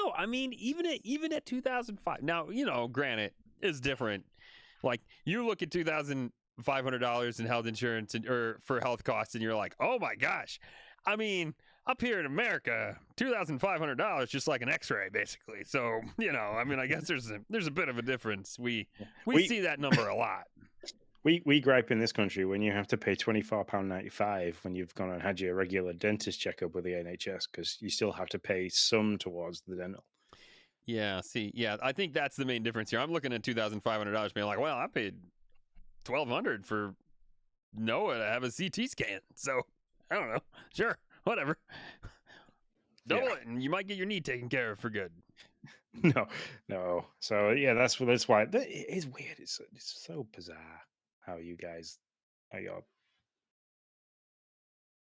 know. I mean, even at 2005. Now, granted, it's different. Like you look at $2,500 in health insurance or for health costs, and you're like, oh my gosh. I mean, up here in America, $2,500 just like an X-ray, basically. So I mean, I guess there's a bit of a difference. We see that number a lot. We gripe in this country when you have to pay £24.95 when you've gone and had your regular dentist checkup with the NHS because you still have to pay some towards the dental. Yeah, see, yeah, I think that's the main difference here. I'm looking at $2,500 being like, well, I paid $1,200 for Noah to have a CT scan. So, I don't know. Sure, whatever. Double it and you might get your knee taken care of for good. No. So yeah, that's why it is weird. It's so bizarre how you're.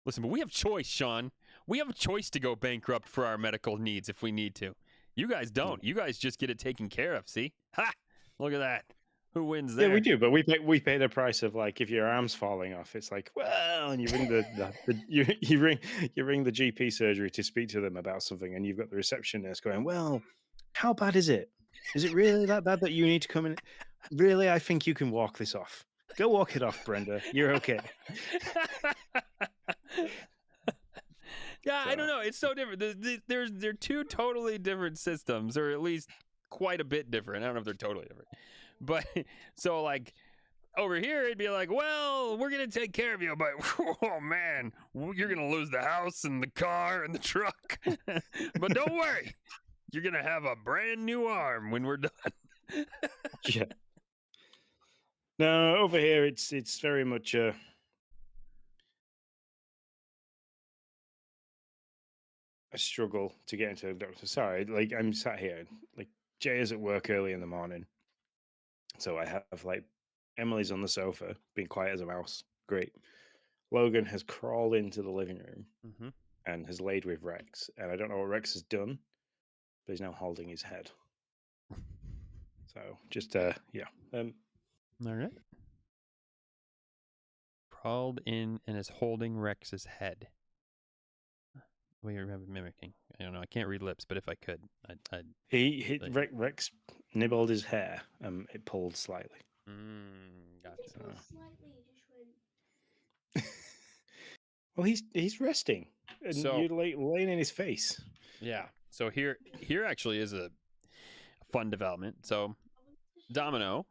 Listen, but we have choice, Sean. We have a choice to go bankrupt for our medical needs if we need to. You guys don't. You guys just get it taken care of. See? Ha! Look at that. Who wins there? Yeah, we do, but we pay the price of like if your arm's falling off, it's like well, and you ring you ring the GP surgery to speak to them about something, and you've got the receptionist going, well, how bad is it? Is it really that bad that you need to come in? Really, I think you can walk this off. Go walk it off, Brenda. You're okay. Yeah, so. I don't know. It's so different. They're two totally different systems, or at least quite a bit different. I don't know if they're totally different. But so like over here, it'd be like, well, we're going to take care of you. But oh, man, you're going to lose the house and the car and the truck. But don't worry. You're going to have a brand new arm when we're done. Yeah. No, over here, it's very much a struggle to get into a doctor. Sorry, like I'm sat here, like Jay is at work early in the morning. So I have like Emily's on the sofa, being quiet as a mouse. Great. Logan has crawled into the living room and has laid with Rex. And I don't know what Rex has done, but he's now holding his head. So just yeah. All right. Crawled in and is holding Rex's head. What are you mimicking? I don't know. I can't read lips, but if I could, I'd he hit Rex nibbled his hair. It pulled slightly. Gotcha. Well, he's resting, and so, you're laying in his face. Yeah. So here actually is a fun development. So Domino,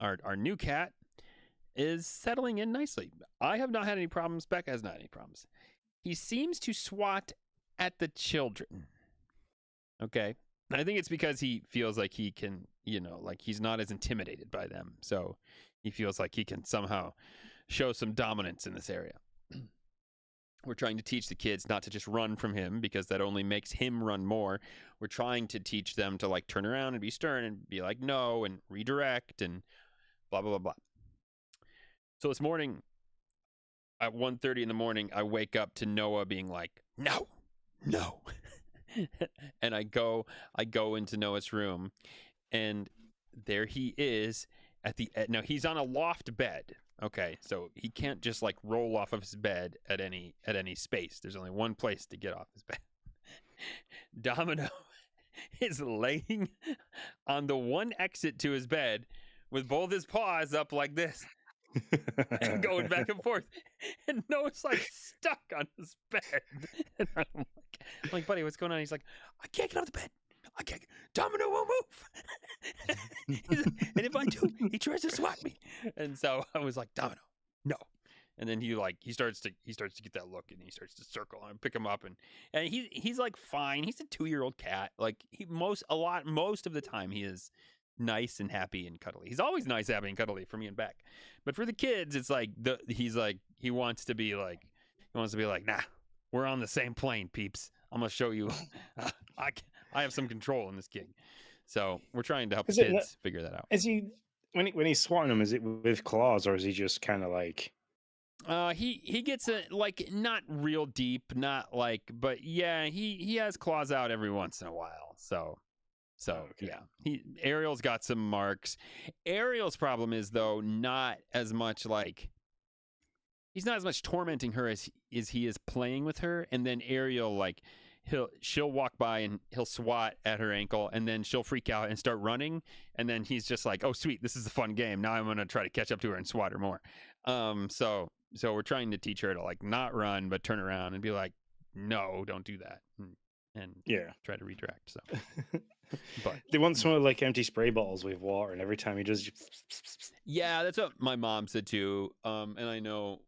our new cat, is settling in nicely. I have not had any problems. Becca has not had any problems. He seems to swat at the children. Okay. I think it's because he feels like he can, like he's not as intimidated by them. So he feels like he can somehow show some dominance in this area. We're trying to teach the kids not to just run from him because that only makes him run more. We're trying to teach them to like turn around and be stern and be like, no, and redirect and blah, blah, blah, blah. So this morning at 1:30 in the morning, I wake up to Noah being like, no. And I go into Noah's room and there he is now he's on a loft bed. Okay, so he can't just like roll off of his bed at any space. There's only one place to get off his bed. Domino is laying on the one exit to his bed with both his paws up like this and going back and forth. And Noah's like stuck on his bed. And I'm like, buddy, what's going on? He's like, I can't get off the bed. I can't. Domino won't move. And if I do, he tries to swat me. And so I was like, Domino, no. And then he starts to get that look, and he starts to circle and pick him up, and he's like fine. He's a 2-year-old cat. Like most of the time he is nice and happy and cuddly. He's always nice, happy, and cuddly for me and Beck. But for the kids, it's like he wants to be like nah, we're on the same plane, peeps. I'm gonna show you. I have some control in this gig. So we're trying to help the kids figure that out. Is he when he's swatting them? Is it with claws, or is he just kind of like? He gets a like not real deep, not like, but yeah, he has claws out every once in a while. So okay. Yeah, Ariel's got some marks. Ariel's problem is though not as much like he's not as much tormenting her as he is playing with her, and then Ariel like she'll walk by and he'll swat at her ankle, and then she'll freak out and start running, and then he's just like, oh sweet, this is a fun game. Now I'm gonna try to catch up to her and swat her more. So we're trying to teach her to like not run but turn around and be like, no, don't do that, and try to redirect. So but they want some like empty spray bottles with water, and every time he does yeah, that's what my mom said too. And I know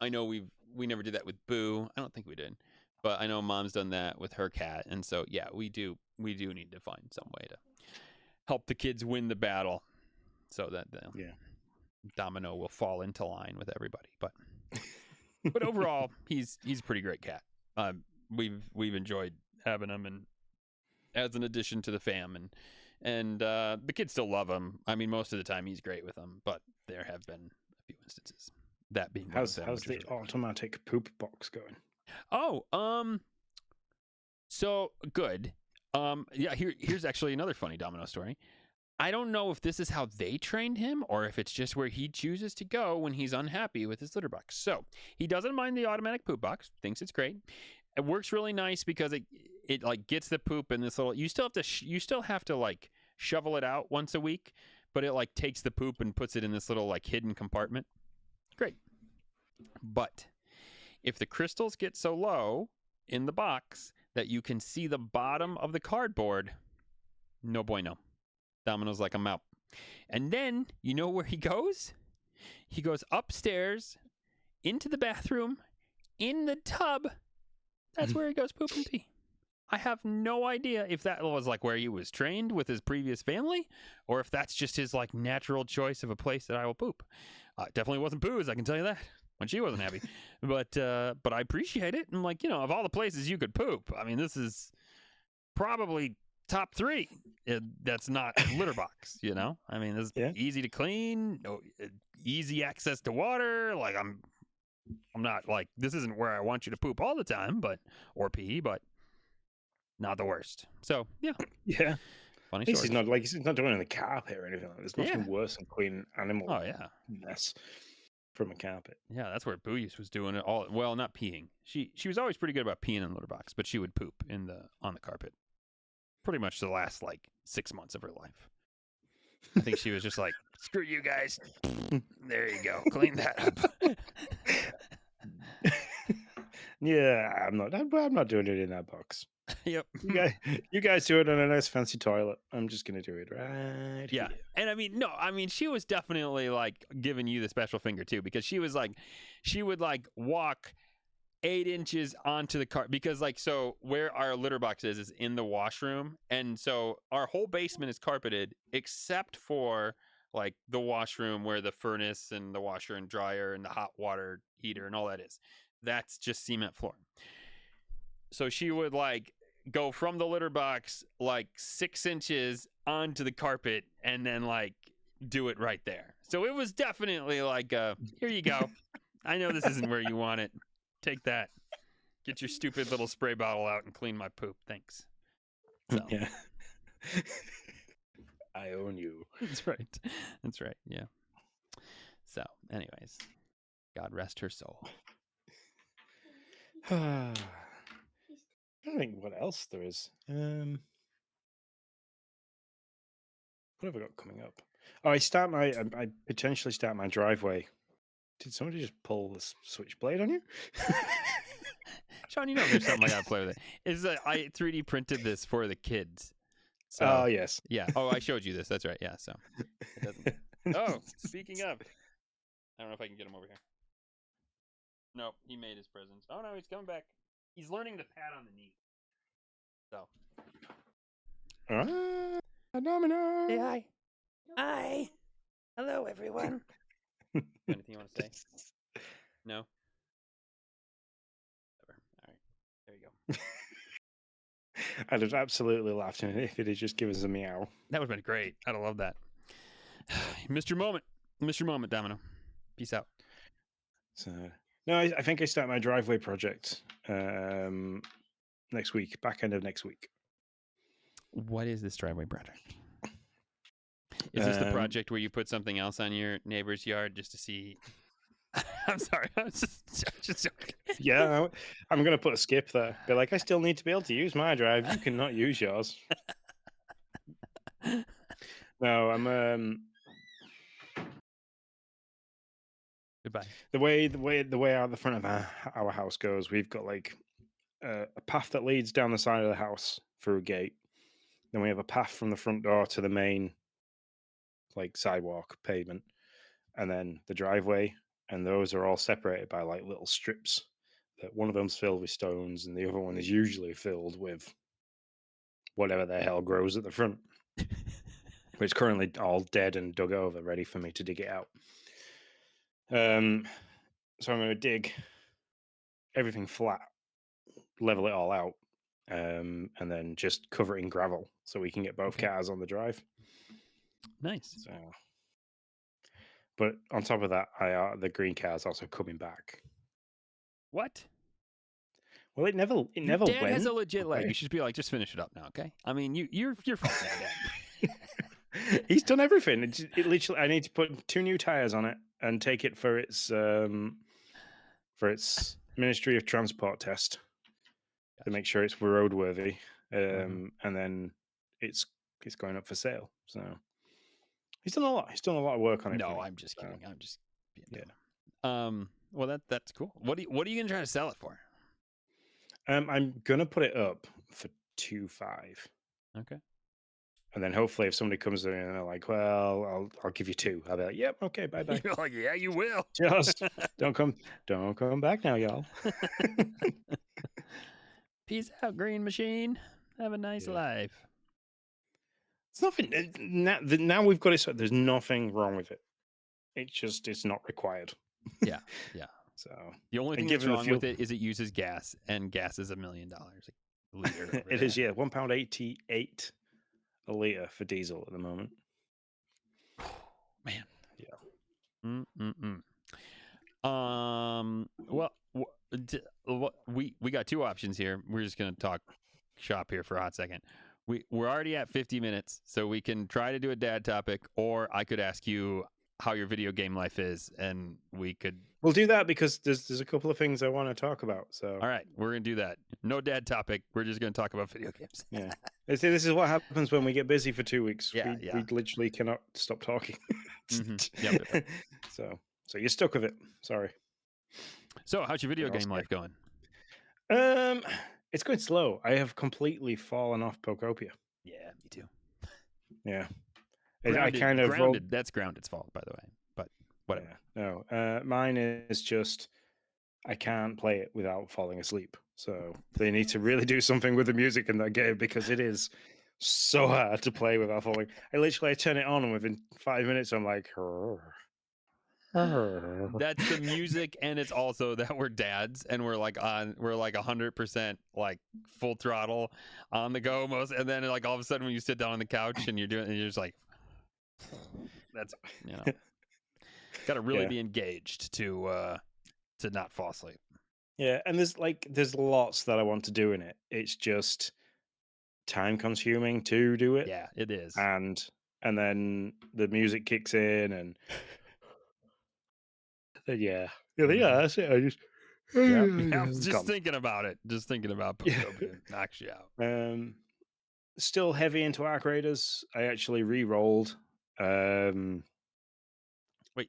we never did that with Boo. I don't think we did. But I know Mom's done that with her cat, and so yeah, we do we do need to find some way to help the kids win the battle, so that the Domino will fall into line with everybody. But overall, he's a pretty great cat. We've enjoyed having him, and as an addition to the fam, and the kids still love him. I mean, most of the time he's great with them, but there have been a few instances. That being how's the really automatic poop box going? Oh, so good. Yeah, here's actually another funny Domino story. I don't know if this is how they trained him or if it's just where he chooses to go when he's unhappy with his litter box. So he doesn't mind the automatic poop box, thinks it's great. It works really nice because it like gets the poop in this little. You still have to like shovel it out once a week, but it like takes the poop and puts it in this little like hidden compartment. Great. But if the crystals get so low in the box that you can see the bottom of the cardboard, no bueno. Domino's like, I'm out. And then, you know where he goes? He goes upstairs, into the bathroom, in the tub. That's where he goes poop and pee. I have no idea if that was like where he was trained with his previous family, or if that's just his like natural choice of a place that I will poop. Definitely wasn't Boo's, I can tell you that, when she wasn't happy. But I appreciate it. And like, of all the places you could poop, I mean, this is probably top 3. That's not litter box, I mean, it's easy to clean, easy access to water. Like I'm not like, this isn't where I want you to poop all the time, or pee, but not the worst. So yeah. Funny story. He's not doing it in the carpet or anything. There's nothing worse than cleaning animal mess from a carpet. Yeah, that's where Booyus was doing it all. Well, not peeing. She was always pretty good about peeing in the litter box, but she would poop on the carpet. Pretty much the last like 6 months of her life. I think she was just like, screw you guys. There you go. Clean that up. Yeah, I'm not doing it in that box. Yep. You guys do it on a nice fancy toilet. I'm just gonna do it right here. And I mean, she was definitely like giving you the special finger too, because she would like walk 8 inches onto the car, because like, so where our litter box is in the washroom, and so our whole basement is carpeted except for like the washroom where the furnace and the washer and dryer and the hot water heater and all that is. That's just cement floor. So she would like go from the litter box like 6 inches onto the carpet and then like do it right there. So it was definitely like here you go. I know this isn't where you want it. Take that. Get your stupid little spray bottle out and clean my poop. Thanks. So. Yeah. I own you. That's right. Yeah. So, anyways, God rest her soul. I don't think what else there is. What have I got coming up? Oh, I potentially start my driveway. Did somebody just pull the switchblade on you? Sean, there's something I gotta play with it. I 3D printed this for the kids. So, oh, yes. Yeah. Oh, I showed you this. That's right. Yeah. So. Oh, speaking of, I don't know if I can get him over here. Nope, he made his presence. Oh no, he's coming back. He's learning to pat on the knee. So. Domino. Say hi. Hi. Hello, everyone. Anything you want to say? No. Whatever. All right. There you go. I'd have absolutely laughed if it had just given us a meow. That would have been great. I'd have loved that. Missed your moment, Domino. Peace out. So, no, I think I start my driveway project next week, back end of next week. What is this driveway project? Is this the project where you put something else on your neighbor's yard just to see? I'm sorry. I was just joking. Yeah, I'm going to put a skip there. Be like, I still need to be able to use my drive. You cannot use yours. No, I'm. Goodbye. The way out the front of our house goes, we've got like a path that leads down the side of the house through a gate. Then we have a path from the front door to the main, like, sidewalk pavement, and then the driveway. And those are all separated by like little strips. That one of them's filled with stones, and the other one is usually filled with whatever the hell grows at the front. It's currently all dead and dug over, ready for me to dig it out. So I'm going to dig everything flat, level it all out, and then just cover it in gravel so we can get both cars on the drive. Nice. So, but on top of that, the green car's also coming back. What? Well, it never Your dad went. has a legit leg. You should be like, just finish it up now, okay? I mean, you're fine now, Dad. He's done everything. It literally, I need to put 2 new tires on it and take it for its Ministry of Transport test to make sure it's roadworthy, and then it's going up for sale. So he's done a lot. He's done a lot of work on it. No, I'm just kidding. I'm just being dumb. Well, that's cool. What are you gonna try to sell it for? I'm gonna put it up for 2.5. Okay. And then hopefully, if somebody comes in and they're like, "Well, I'll give you 2," I'll be like, "Yep, okay, bye bye." You're like, yeah, you will. Just don't come back now, y'all. Peace out, Green Machine. Have a nice life. It's nothing. Now we've got it. So there's nothing wrong with it. It's not required. Yeah. So the only thing that's wrong with it is it uses gas, and gas is $1 million a liter. It is, yeah, £1.88 a liter for diesel at the moment. Man, yeah. Well, we got 2 options here. We're just gonna talk shop here for a hot second. We're already at 50 minutes, so we can try to do a dad topic, or I could ask you how your video game life is, and we'll do that because there's a couple of things I want to talk about. So all right, we're gonna do that. No dad topic. We're just gonna talk about video games. Yeah. See, this is what happens when we get busy for 2 weeks. Yeah, we literally cannot stop talking. Yep. So you're stuck with it. Sorry. So how's your video game life going? It's going slow. I have completely fallen off Pokopia. Yeah, me too. Yeah. Grounded. That's Grounded's fault, by the way. But whatever. Yeah, no, mine is just I can't play it without falling asleep. So they need to really do something with the music in that game because it is so hard to play without falling. I turn it on and within 5 minutes I'm like, That's the music, and it's also that we're dads and we're like 100% like full throttle on the go most, and then like all of a sudden when you sit down on the couch and you're just like, that's got to really be engaged to not fall asleep. Yeah, and there's lots that I want to do in it. It's just time consuming to do it. Yeah, it is. And then the music kicks in and that's it. I was just thinking about it. Just thinking about Pokemon knocks you out. Still heavy into Arc Raiders. I actually re-rolled. Wait,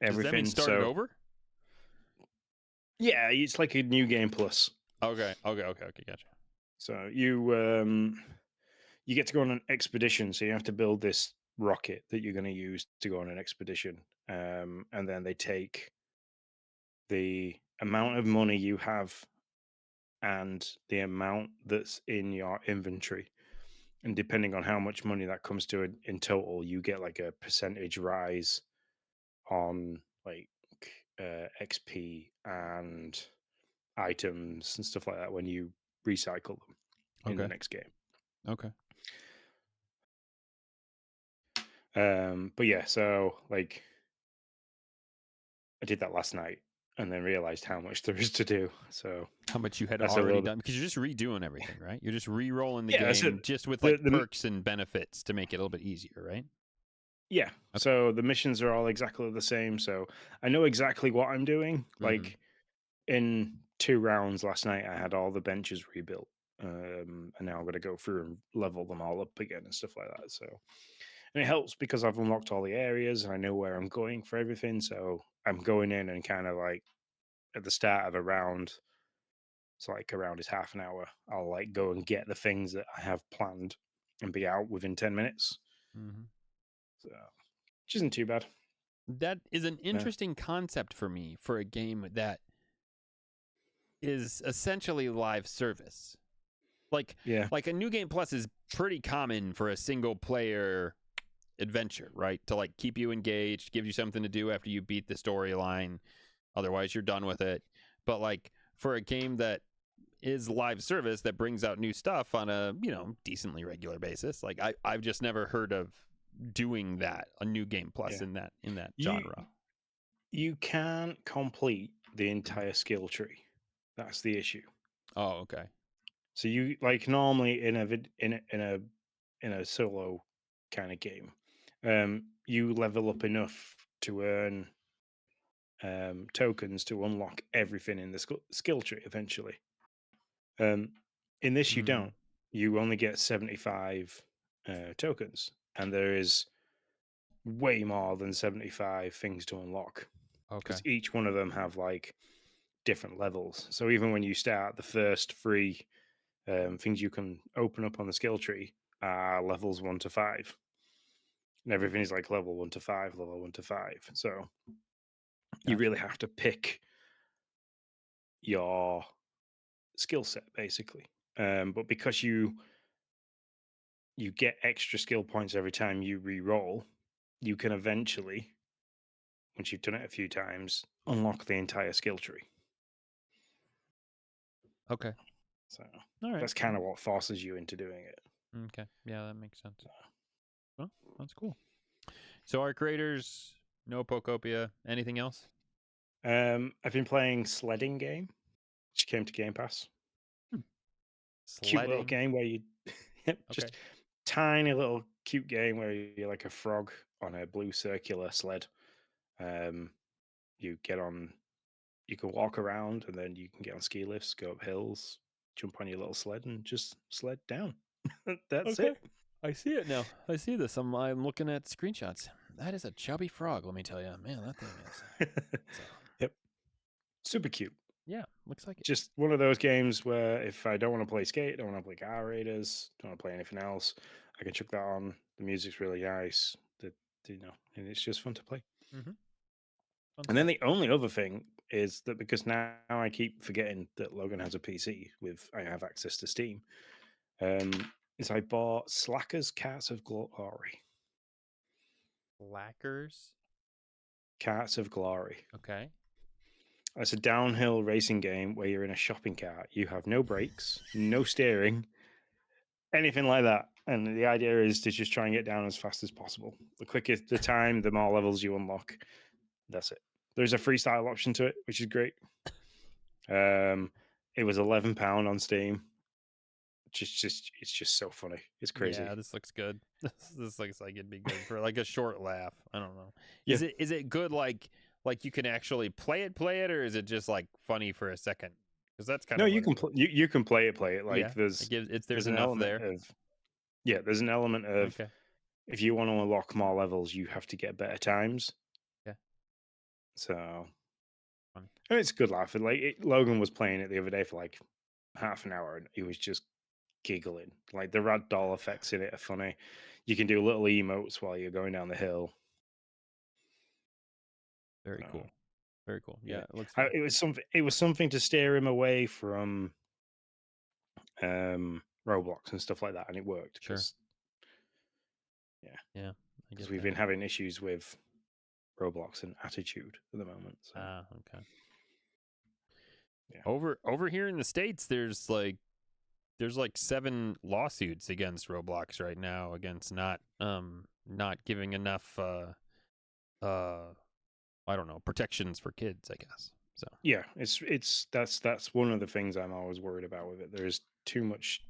everything. Does that mean start it over? Yeah, it's like a new game plus. Okay, gotcha. So you get to go on an expedition. So you have to build this rocket that you're going to use to go on an expedition, and then they take the amount of money you have and the amount that's in your inventory, and depending on how much money that comes to in total, you get like a percentage rise on like XP and items and stuff like that when you recycle them in the next game. Okay. But yeah, so like I did that last night and then realized how much there is to do. So how much you had already done, because you're just redoing everything, right? You're just re-rolling the game just with like perks and benefits to make it a little bit easier, right? Yeah. Okay. So the missions are all exactly the same. So I know exactly what I'm doing. Like in 2 rounds last night, I had all the benches rebuilt. And now I'm going to go through and level them all up again and stuff like that. So, and it helps because I've unlocked all the areas and I know where I'm going for everything. So I'm going in and kind of like at the start of a round, it's like a round is half an hour. I'll like go and get the things that I have planned and be out within 10 minutes. So, which isn't too bad. That is an interesting concept for me for a game that is essentially live service. Yeah. Like a New Game Plus is pretty common for a single player adventure, right? To like keep you engaged, give you something to do after you beat the storyline. Otherwise, you're done with it. But like for a game that is live service that brings out new stuff on a decently regular basis, like I've just never heard of doing that, a New Game Plus Yeah. in that You genre. you can't complete the entire skill tree. That's the issue. Oh, okay. So you like normally in a solo kind of game, you level up enough to earn tokens to unlock everything in the skill tree eventually. Um, in this, you Mm, don't. You only get 75 tokens, and there is way more than 75 things to unlock okay. because each one of them have like different levels. So even when you start, the first three things you can open up on the skill tree are levels 1 to 5, and everything is like level 1 to 5, level 1 to 5. So you Gotcha. really have to pick your skill set basically. But because you get extra skill points every time you re-roll, you can eventually, once you've done it a few times, unlock the entire skill tree. Okay. So All right. that's kind of what forces you into doing it. Okay. Yeah, that makes sense. Well, that's cool. So our creators, no Pocopia. Anything else? I've been playing Sledding Game, which came to Game Pass. Hmm. Cute little Sledding. game where you Okay. just tiny little cute game where you're like a frog on a blue circular sled. Um, you get on, you can walk around, and then you can get on ski lifts, go up hills, jump on your little sled, and just sled down. That's Okay. it. I see it now. I see this. I'm looking at screenshots. That is a chubby frog, let me tell you. Man, that thing is. So, Yep, super cute. yeah, looks like it. Just one of those games where if I don't want to play Skate, don't want to play Car Raiders, don't want to play anything else, I can chuck that on. The music's really nice. And it's just fun to play. Mm-hmm. Fun And then stuff. the only other thing is that because now I keep forgetting that Logan has a PC with I have access to Steam, um, is I bought Slackers Carts of Glory. Lackers. Carts of Glory. Okay. It's a downhill racing game where you're in a shopping cart. You have no brakes, no steering, anything like that. And the idea is to just try and get down as fast as possible. The quicker the time, the more levels you unlock. That's it. There's a freestyle option to it, which is great. It was £11 on Steam. It's just so funny. It's crazy. Yeah, this looks good. This looks like it'd be good for like a short laugh. I don't know. Yeah. Is it good like you can actually play it, or is it just like funny for a second? Because that's kind No, of you what can it was. you can play it. Yeah, Like it gives it's there's there's an enough element there. of there's an element of Okay. if you want to unlock more levels, you have to get better times. Yeah. So Funny. and it's good laughing. Logan was playing it the other day for like half an hour, and he was just giggling. Like the rad doll effects in it are funny. You can do little emotes while you're going down the hill. Very So, cool. Very cool. yeah, Yeah, it looks fun. it was something. It was something to steer him away from Roblox and stuff like that, and it worked Sure. yeah, Yeah, I because get we've that. been having issues with Roblox and attitude at the moment. So Ah, okay. yeah, Over here in the States, there's like 7 lawsuits against Roblox right now against not giving enough uh I don't know, protections for kids, I guess. So, yeah, that's one of the things I'm always worried about with it. There's too much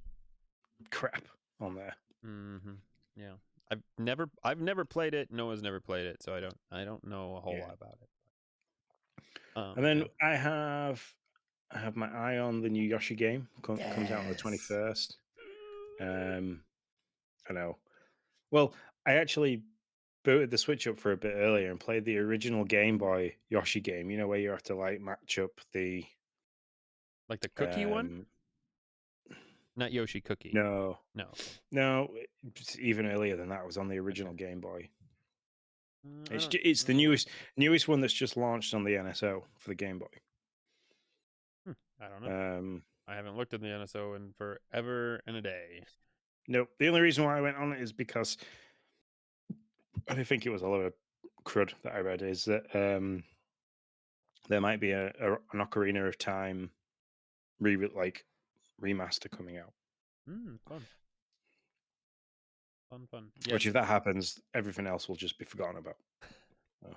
crap on there. mhm. Yeah. I've never played it. Noah's never played it, so I don't know a whole Yeah, lot about it. and then Yeah. I have my eye on the new Yoshi game. Comes out on the Yes. 21st. I know. Well, I actually booted the Switch up for a bit earlier and played the original Game Boy Yoshi game. You know where you have to like match up the Like the cookie one? um Not Yoshi Cookie. no No, okay. no it's even earlier than that. It was on the Okay. original Game Boy. I don't It's I the don't know. newest one that's just launched on the NSO for the Game Boy. I don't know. I haven't looked at the NSO in forever and a day. Nope. The only reason why I went on it is because I think it was a lot of crud that I read is that there might be an Ocarina of Time remaster coming out. Fun. Fun. Which, Yes. if that happens, everything else will just be forgotten about. Oh.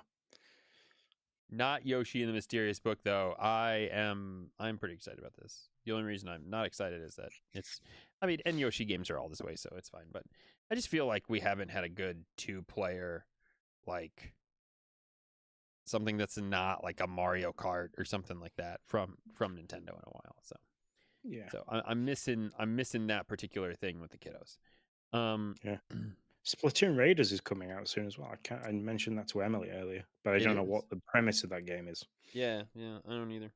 Not Yoshi in the Mysterious Book, though. I'm pretty excited about this. The only reason I'm not excited is that and Yoshi games are all this way, so it's fine. But I just feel like we haven't had a good 2-player, like something that's not like a Mario Kart or something like that from Nintendo in a while. So yeah, so I'm missing that particular thing with the kiddos. Yeah. Splatoon Raiders is coming out soon as well. I mentioned that to Emily earlier, but I don't know what the premise of that game is. Yeah, I don't either.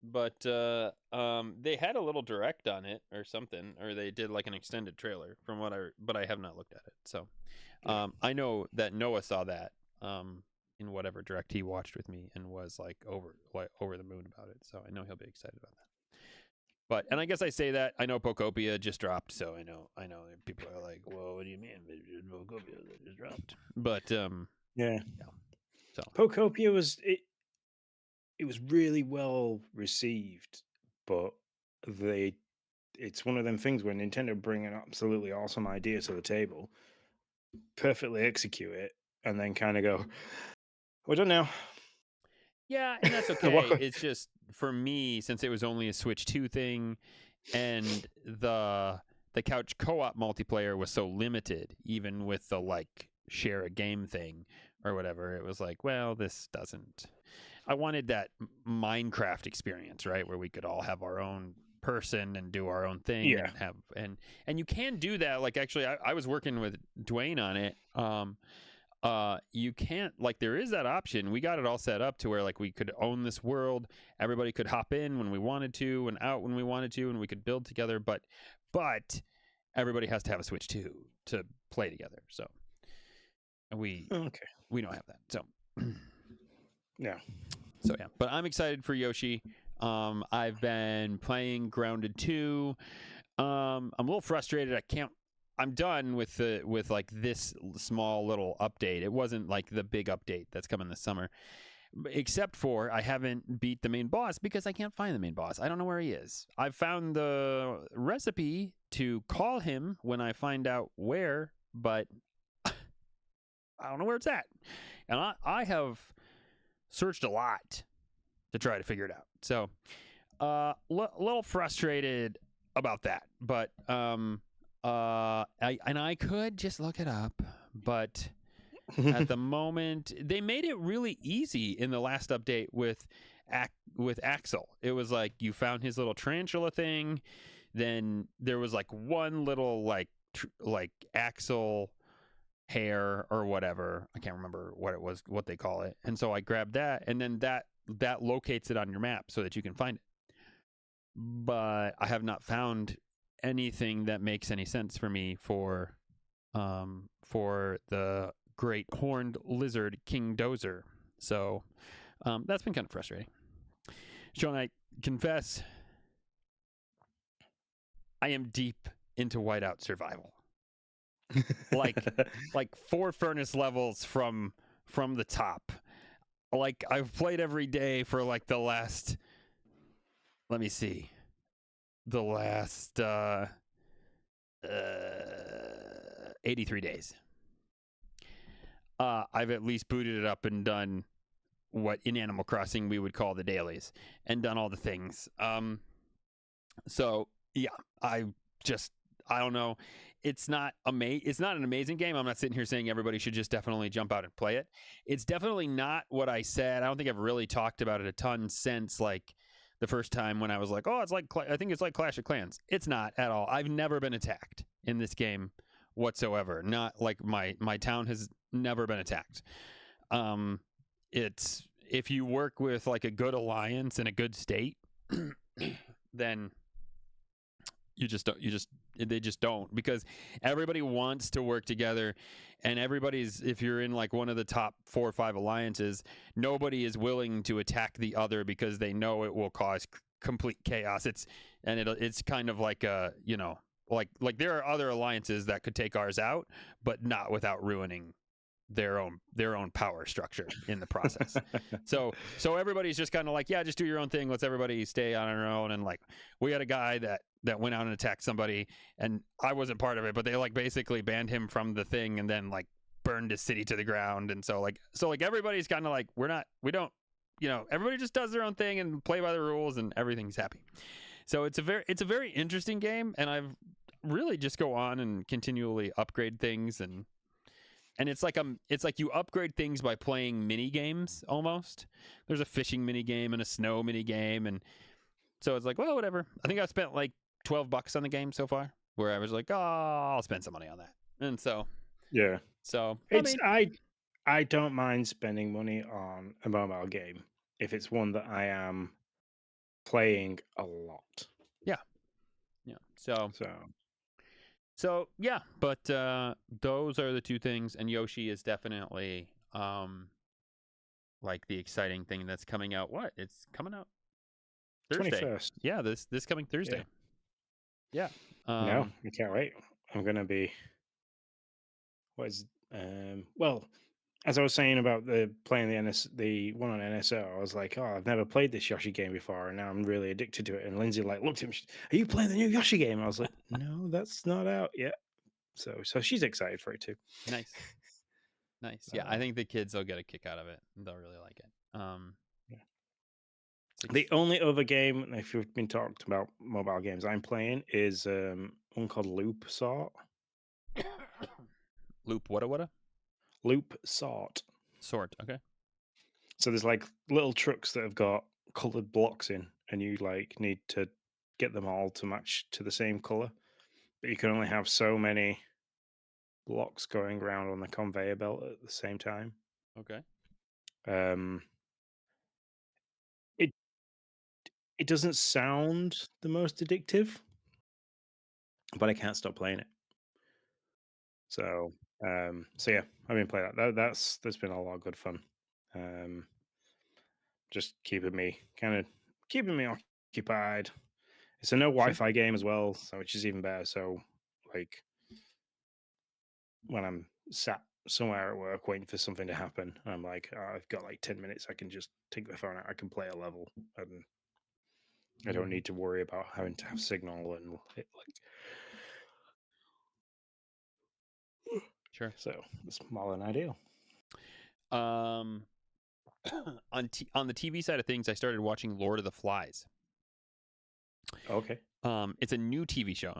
But they had a little direct on it or something, or they did like an extended trailer but I have not looked at it. So I know that Noah saw that in whatever direct he watched with me and was like over the moon about it. So I know he'll be excited about that. But and I guess I say that I know Pokopia just dropped, so I know people are like, "Well, what do you mean Pokopia just dropped?" But yeah. So Pokopia it was really well received, but it's one of them things where Nintendo bring an absolutely awesome idea to the table, perfectly execute it, and then kind of go, "We don't know." Yeah, and that's okay. It's just for me, since it was only a Switch 2 thing, and the couch co-op multiplayer was so limited, even with the like share a game thing or whatever. It was like, well, this doesn't. I wanted that Minecraft experience, right, where we could all have our own person and do our own thing, Yeah. and have and you can do that. Like actually, I was working with Dwayne on it. You can't, like, there is that option. We got it all set up to where like we could own this world, everybody could hop in when we wanted to and out when we wanted to, and we could build together, but everybody has to have a Switch 2 to play together. So we don't have that. So yeah. So yeah, but I'm excited for Yoshi. I've been playing Grounded 2. I'm a little frustrated. I'm done with like this small little update. It wasn't like the big update that's coming this summer, except for I haven't beat the main boss because I can't find the main boss. I don't know where he is. I've found the recipe to call him when I find out where, but I don't know where it's at. And I have searched a lot to try to figure it out. So little frustrated about that, but I could just look it up, but at the moment they made it really easy in the last update with Axel. It was like you found his little tarantula thing, then there was like one little like Axel hair or whatever. I can't remember what they call it. And so I grabbed that, and then that locates it on your map so that you can find it. But I have not found anything that makes any sense for me for the great horned lizard King Dozer. So that's been kind of frustrating. Sean, I confess I am deep into Whiteout Survival. like 4 furnace levels from the top. Like I've played every day for like the last, let me see, the last 83 days. I've at least booted it up and done what in Animal Crossing we would call the dailies and done all the things. So yeah, I don't know. It's not an amazing game. I'm not sitting here saying everybody should just definitely jump out and play it. It's definitely not what I said. I don't think I've really talked about it a ton since like the first time when I was like, oh, it's like, I think it's like Clash of Clans. It's not at all. I've never been attacked in this game whatsoever. Not like my town has never been attacked. It's, if you work with like a good alliance in a good state, then they just don't, because everybody wants to work together, and if you're in like one of the top 4 or 5 alliances, nobody is willing to attack the other because they know it will cause complete chaos. It's and it's kind of like like there are other alliances that could take ours out, but not without ruining their own power structure in the process. so everybody's just kind of like, yeah, just do your own thing. Let's everybody stay on our own. And like, we had a guy that went out and attacked somebody, and I wasn't part of it, but they like basically banned him from the thing, and then like burned his city to the ground. And so everybody's kind of like, we don't, everybody just does their own thing and play by the rules, and everything's happy. So it's a very interesting game, and I've really just go on and continually upgrade things, and it's like you upgrade things by playing mini games almost. There's a fishing mini game and a snow mini game, and so it's like, well, whatever. I think I've spent like $12 on the game so far, where I was like, oh, I'll spend some money on that, and so yeah. So I don't mind spending money on a mobile game if it's one that I am playing a lot. Yeah. So yeah, but those are the two things, and Yoshi is definitely like the exciting thing that's coming out. What? It's coming out Thursday. 21st. Yeah, this coming Thursday. Yeah. No, I can't wait. I'm gonna be. Well, as I was saying about playing the one on NSO, I was like, oh, I've never played this Yoshi game before, and now I'm really addicted to it. And Lindsay like looked at me, are you playing the new Yoshi game? I was like, no, that's not out yet. So she's excited for it too. Nice. Yeah, I think the kids will get a kick out of it. They'll really like it. Yeah. The only other game, if you've been talked about mobile games I'm playing, is one called Loop Sort. Loop what? Loop Sort. Okay. So there's like little trucks that have got colored blocks in, and you like need to get them all to match to the same color, but you can only have so many blocks going around on the conveyor belt at the same time. Okay. It doesn't sound the most addictive, but I can't stop playing it. So yeah, I've been playing that. That's been a lot of good fun. Just keeping me occupied. It's a no Wi-Fi game as well, so which is even better. So like when I'm sat somewhere at work waiting for something to happen, I'm like, oh, I've got like 10 minutes. I can just take the phone out. I can play a level, and I don't need to worry about having to have signal and like. Sure. So it's more than ideal. On the TV side of things, I started watching Lord of the Flies. Okay. It's a new TV show.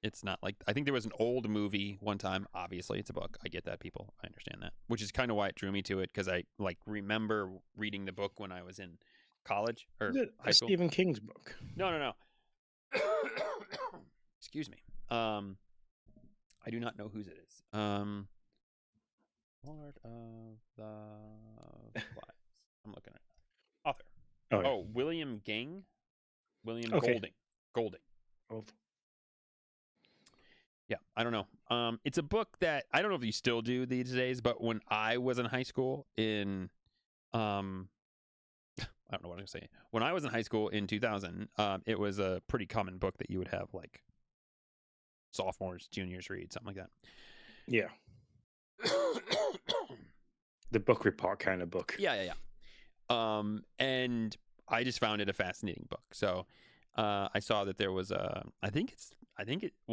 It's not like, I think there was an old movie one time. Obviously, it's a book. I get that, people. I understand that, which is kind of why it drew me to it, because I like remember reading the book when I was in college or high school. Stephen King's book. No. Excuse me. I do not know whose it is. Lord of the Flies. I'm looking at it. Author. Oh, William Gang. William Golding. Yeah, I don't know. It's a book that I don't know if you still do these days, but when I was in high school I don't know what I'm saying. When I was in high school in 2000, it was a pretty common book that you would have like sophomores, juniors read, something like that. Yeah. The book report kind of book. Yeah. And I just found it a fascinating book. So I saw that there was well,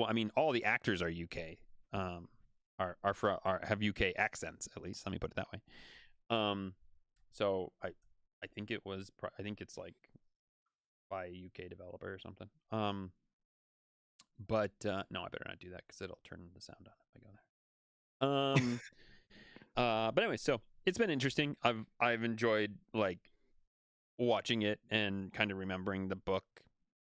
I mean, all the actors are UK, have UK accents, at least. Let me put it that way. So I think it's like by a UK developer or something. But no, I better not do that because it'll turn the sound on if I go there. But anyway, so it's been interesting. I've enjoyed like watching it and kind of remembering the book,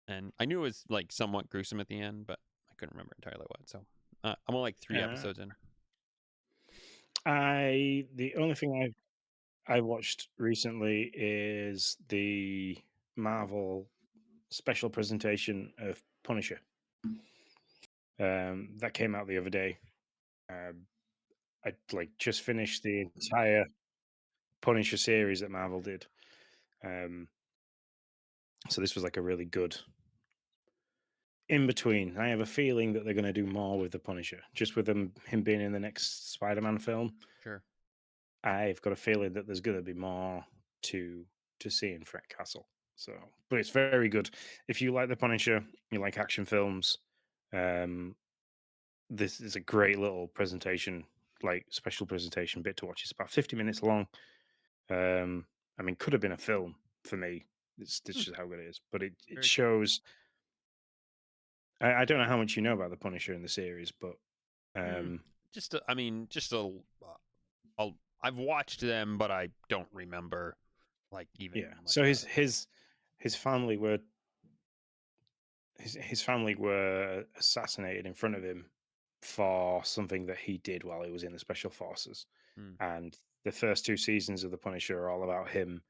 and I knew it was like somewhat gruesome at the end, but I couldn't remember entirely what. So I'm only like 3 episodes in. The only thing I watched recently is the Marvel special presentation of Punisher. That came out the other day. I like just finished the entire Punisher series that Marvel did. So this was like a really good in between. I have a feeling that they're going to do more with the Punisher, just with him being in the next Spider-Man film. Sure. I've got a feeling that there's going to be more to see in Frank Castle. So, but it's very good. If you like the Punisher, you like action films, um, this is a great little presentation, like special presentation bit to watch. It's about 50 minutes long. I mean, could have been a film for me. It's Hmm. just how good it is. But it Very cool. shows. I don't know how much you know about the Punisher in the series, but Just, I mean, just I've watched them, but I don't remember like even yeah. much So about it. his family were his family were assassinated in front of him for something that he did while he was in the special forces. Hmm. And the first two seasons of the Punisher are all about him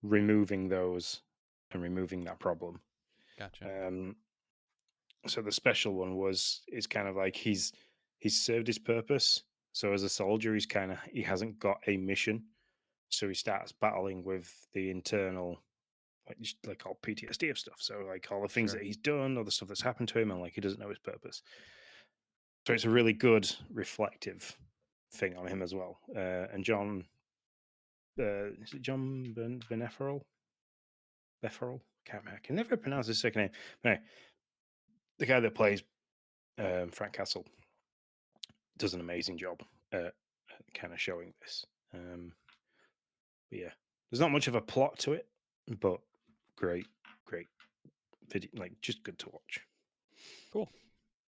removing those and removing that problem. Gotcha. Um, so the special one is kind of like he's served his purpose. So as a soldier, he hasn't got a mission. So he starts battling with the internal like all PTSD of stuff. So like all the things Sure. that he's done, all the stuff that's happened to him, and like he doesn't know his purpose. So it's a really good reflective thing on him as well. And John, is it John Beneferal? Beferel? I can never pronounce his second name. But anyway, the guy that plays Frank Castle does an amazing job at kind of showing this. But yeah, there's not much of a plot to it, but great, great video, like just good to watch. Cool.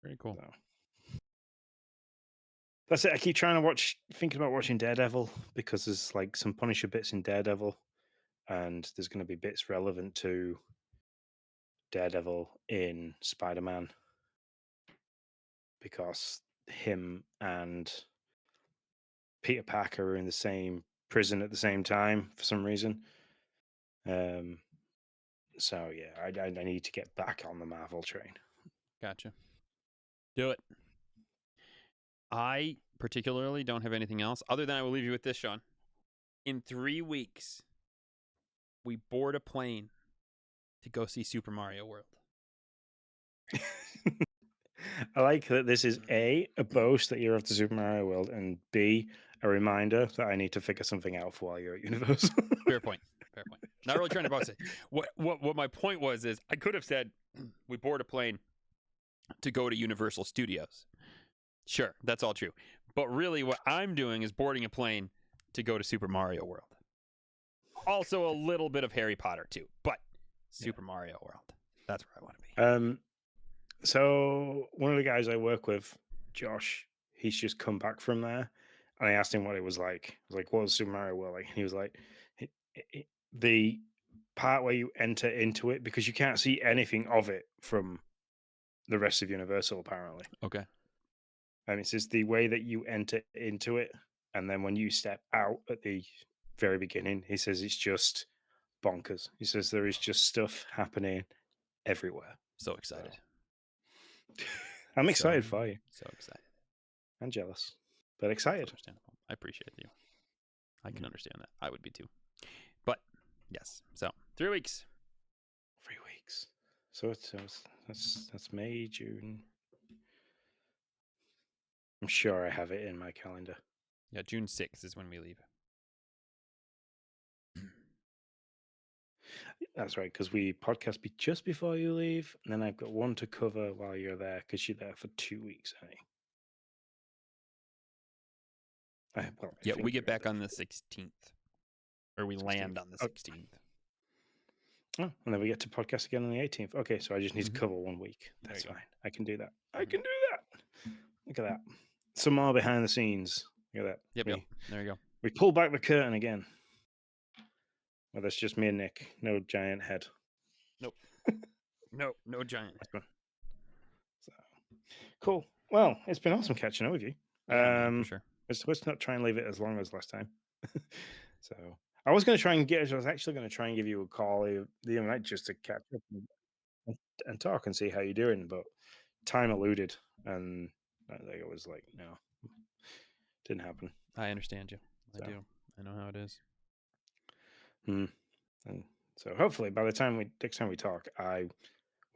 Very cool. So that's it. I keep trying to thinking about watching Daredevil because there's like some Punisher bits in Daredevil, and there's going to be bits relevant to Daredevil in Spider-Man because him and Peter Parker are in the same prison at the same time for some reason. Um, so yeah, I need to get back on the Marvel train. Gotcha. Do it. I particularly don't have anything else other than I will leave you with this, Sean. In 3 weeks, we board a plane to go see Super Mario World. I like that this is a boast that you're off to Super Mario World, and B, a reminder that I need to figure something out for while you're at Universal. Fair point. Fair point. Not really trying to boast it. What my point was is I could have said we board a plane to go to Universal Studios. Sure, that's all true. But really, what I'm doing is boarding a plane to go to Super Mario World. Also, a little bit of Harry Potter too, but Super Mario World. That's where I want to be. So one of the guys I work with, Josh, he's just come back from there, and I asked him what it was like. I was like, "What was Super Mario World like?" And he was like, "The part where you enter into it because you can't see anything of it from the rest of Universal, apparently." Okay. And it says the way that you enter into it, and then when you step out at the very beginning, he says it's just bonkers. He says there is just stuff happening everywhere. So excited. So, I'm excited for you. So excited. I'm jealous, but That's excited. understandable. I appreciate you. I can understand that. I would be too. But yes. So 3 weeks. 3 weeks. So that's May, June. I'm sure I have it in my calendar. Yeah, June 6th is when we leave. That's right, because we podcast just before you leave, and then I've got one to cover while you're there because you're there for 2 weeks, honey. Yeah, we get back on the 16th. Or we land on the 16th. Oh, and then we get to podcast again on the 18th. Okay, so I just need to cover 1 week. That's fine. I can do that. I can do that. Look at that. Some more behind the scenes. Look at that. Yep. There you go. We pull back the curtain again. Well, that's just me and Nick. No giant head. Nope. No giant head. So, cool. Well, it's been awesome catching up with you. Yeah, man, for sure. Let's not try and leave it as long as last time. So I was going to try and I was actually going to try and give you a call the other night just to catch up and talk and see how you're doing, but time eluded, and I think it was like, no, didn't happen. I understand you. I do. I know how it is. And so hopefully by the time next time we talk, I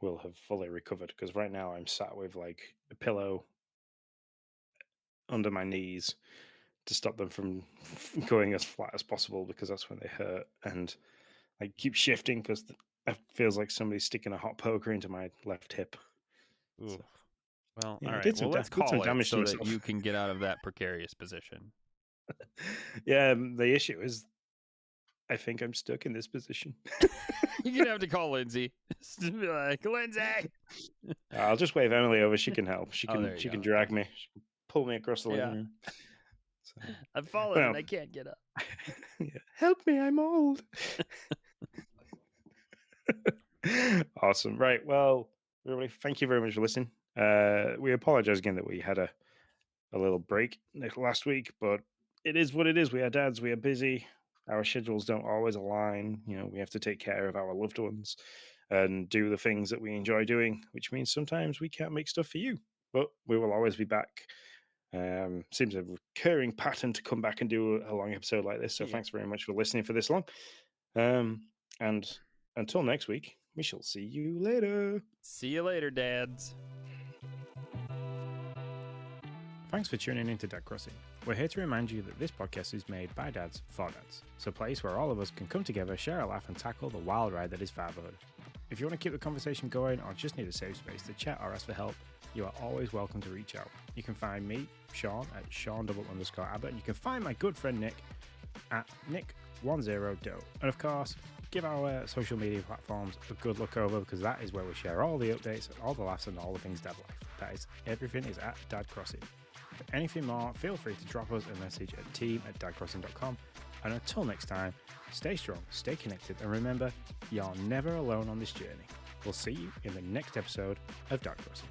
will have fully recovered. Because right now I'm sat with like a pillow under my knees to stop them from going as flat as possible because that's when they hurt. And I keep shifting because it feels like somebody's sticking a hot poker into my left hip. Ooh. So, Well, yeah, all I right. did Well, some let's did some call it damage to so that myself. you can get out of that precarious position. Yeah, the issue is I think I'm stuck in this position. You're gonna have to call Lindsay. Just be like, Lindsay. I'll just wave Emily over. She can help. Oh, there you She go. can drag me. She can pull me across the living Yeah. room. So, I've fallen well, and I can't get up. yeah. Help me! I'm old. Awesome. Right. Well, everybody, thank you very much for listening. We apologize again that we had a little break last week, but it is what it is. We are dads. We are busy. Our schedules don't always align. You know, we have to take care of our loved ones and do the things that we enjoy doing, which means sometimes we can't make stuff for you, but we will always be back. Seems a recurring pattern to come back and do a long episode like this. So Yeah. thanks very much for listening for this long. And until next week, we shall see you later. See you later, dads. Thanks for tuning in to Dad Crossing. We're here to remind you that this podcast is made by dads for dads. It's a place where all of us can come together, share a laugh, and tackle the wild ride that is fatherhood. If you want to keep the conversation going or just need a safe space to chat or ask for help, you are always welcome to reach out. You can find me, Sean, at Sean_Abbott, and you can find my good friend Nick at Nick10Do. And of course, give our social media platforms a good look over because that is where we share all the updates, all the laughs, and all the things dad life. That is, everything is at Dad Crossing. For anything more, feel free to drop us a message at team@dadcrossing.com. And until next time, stay strong, stay connected, and remember, you're never alone on this journey. We'll see you in the next episode of Dad Crossing.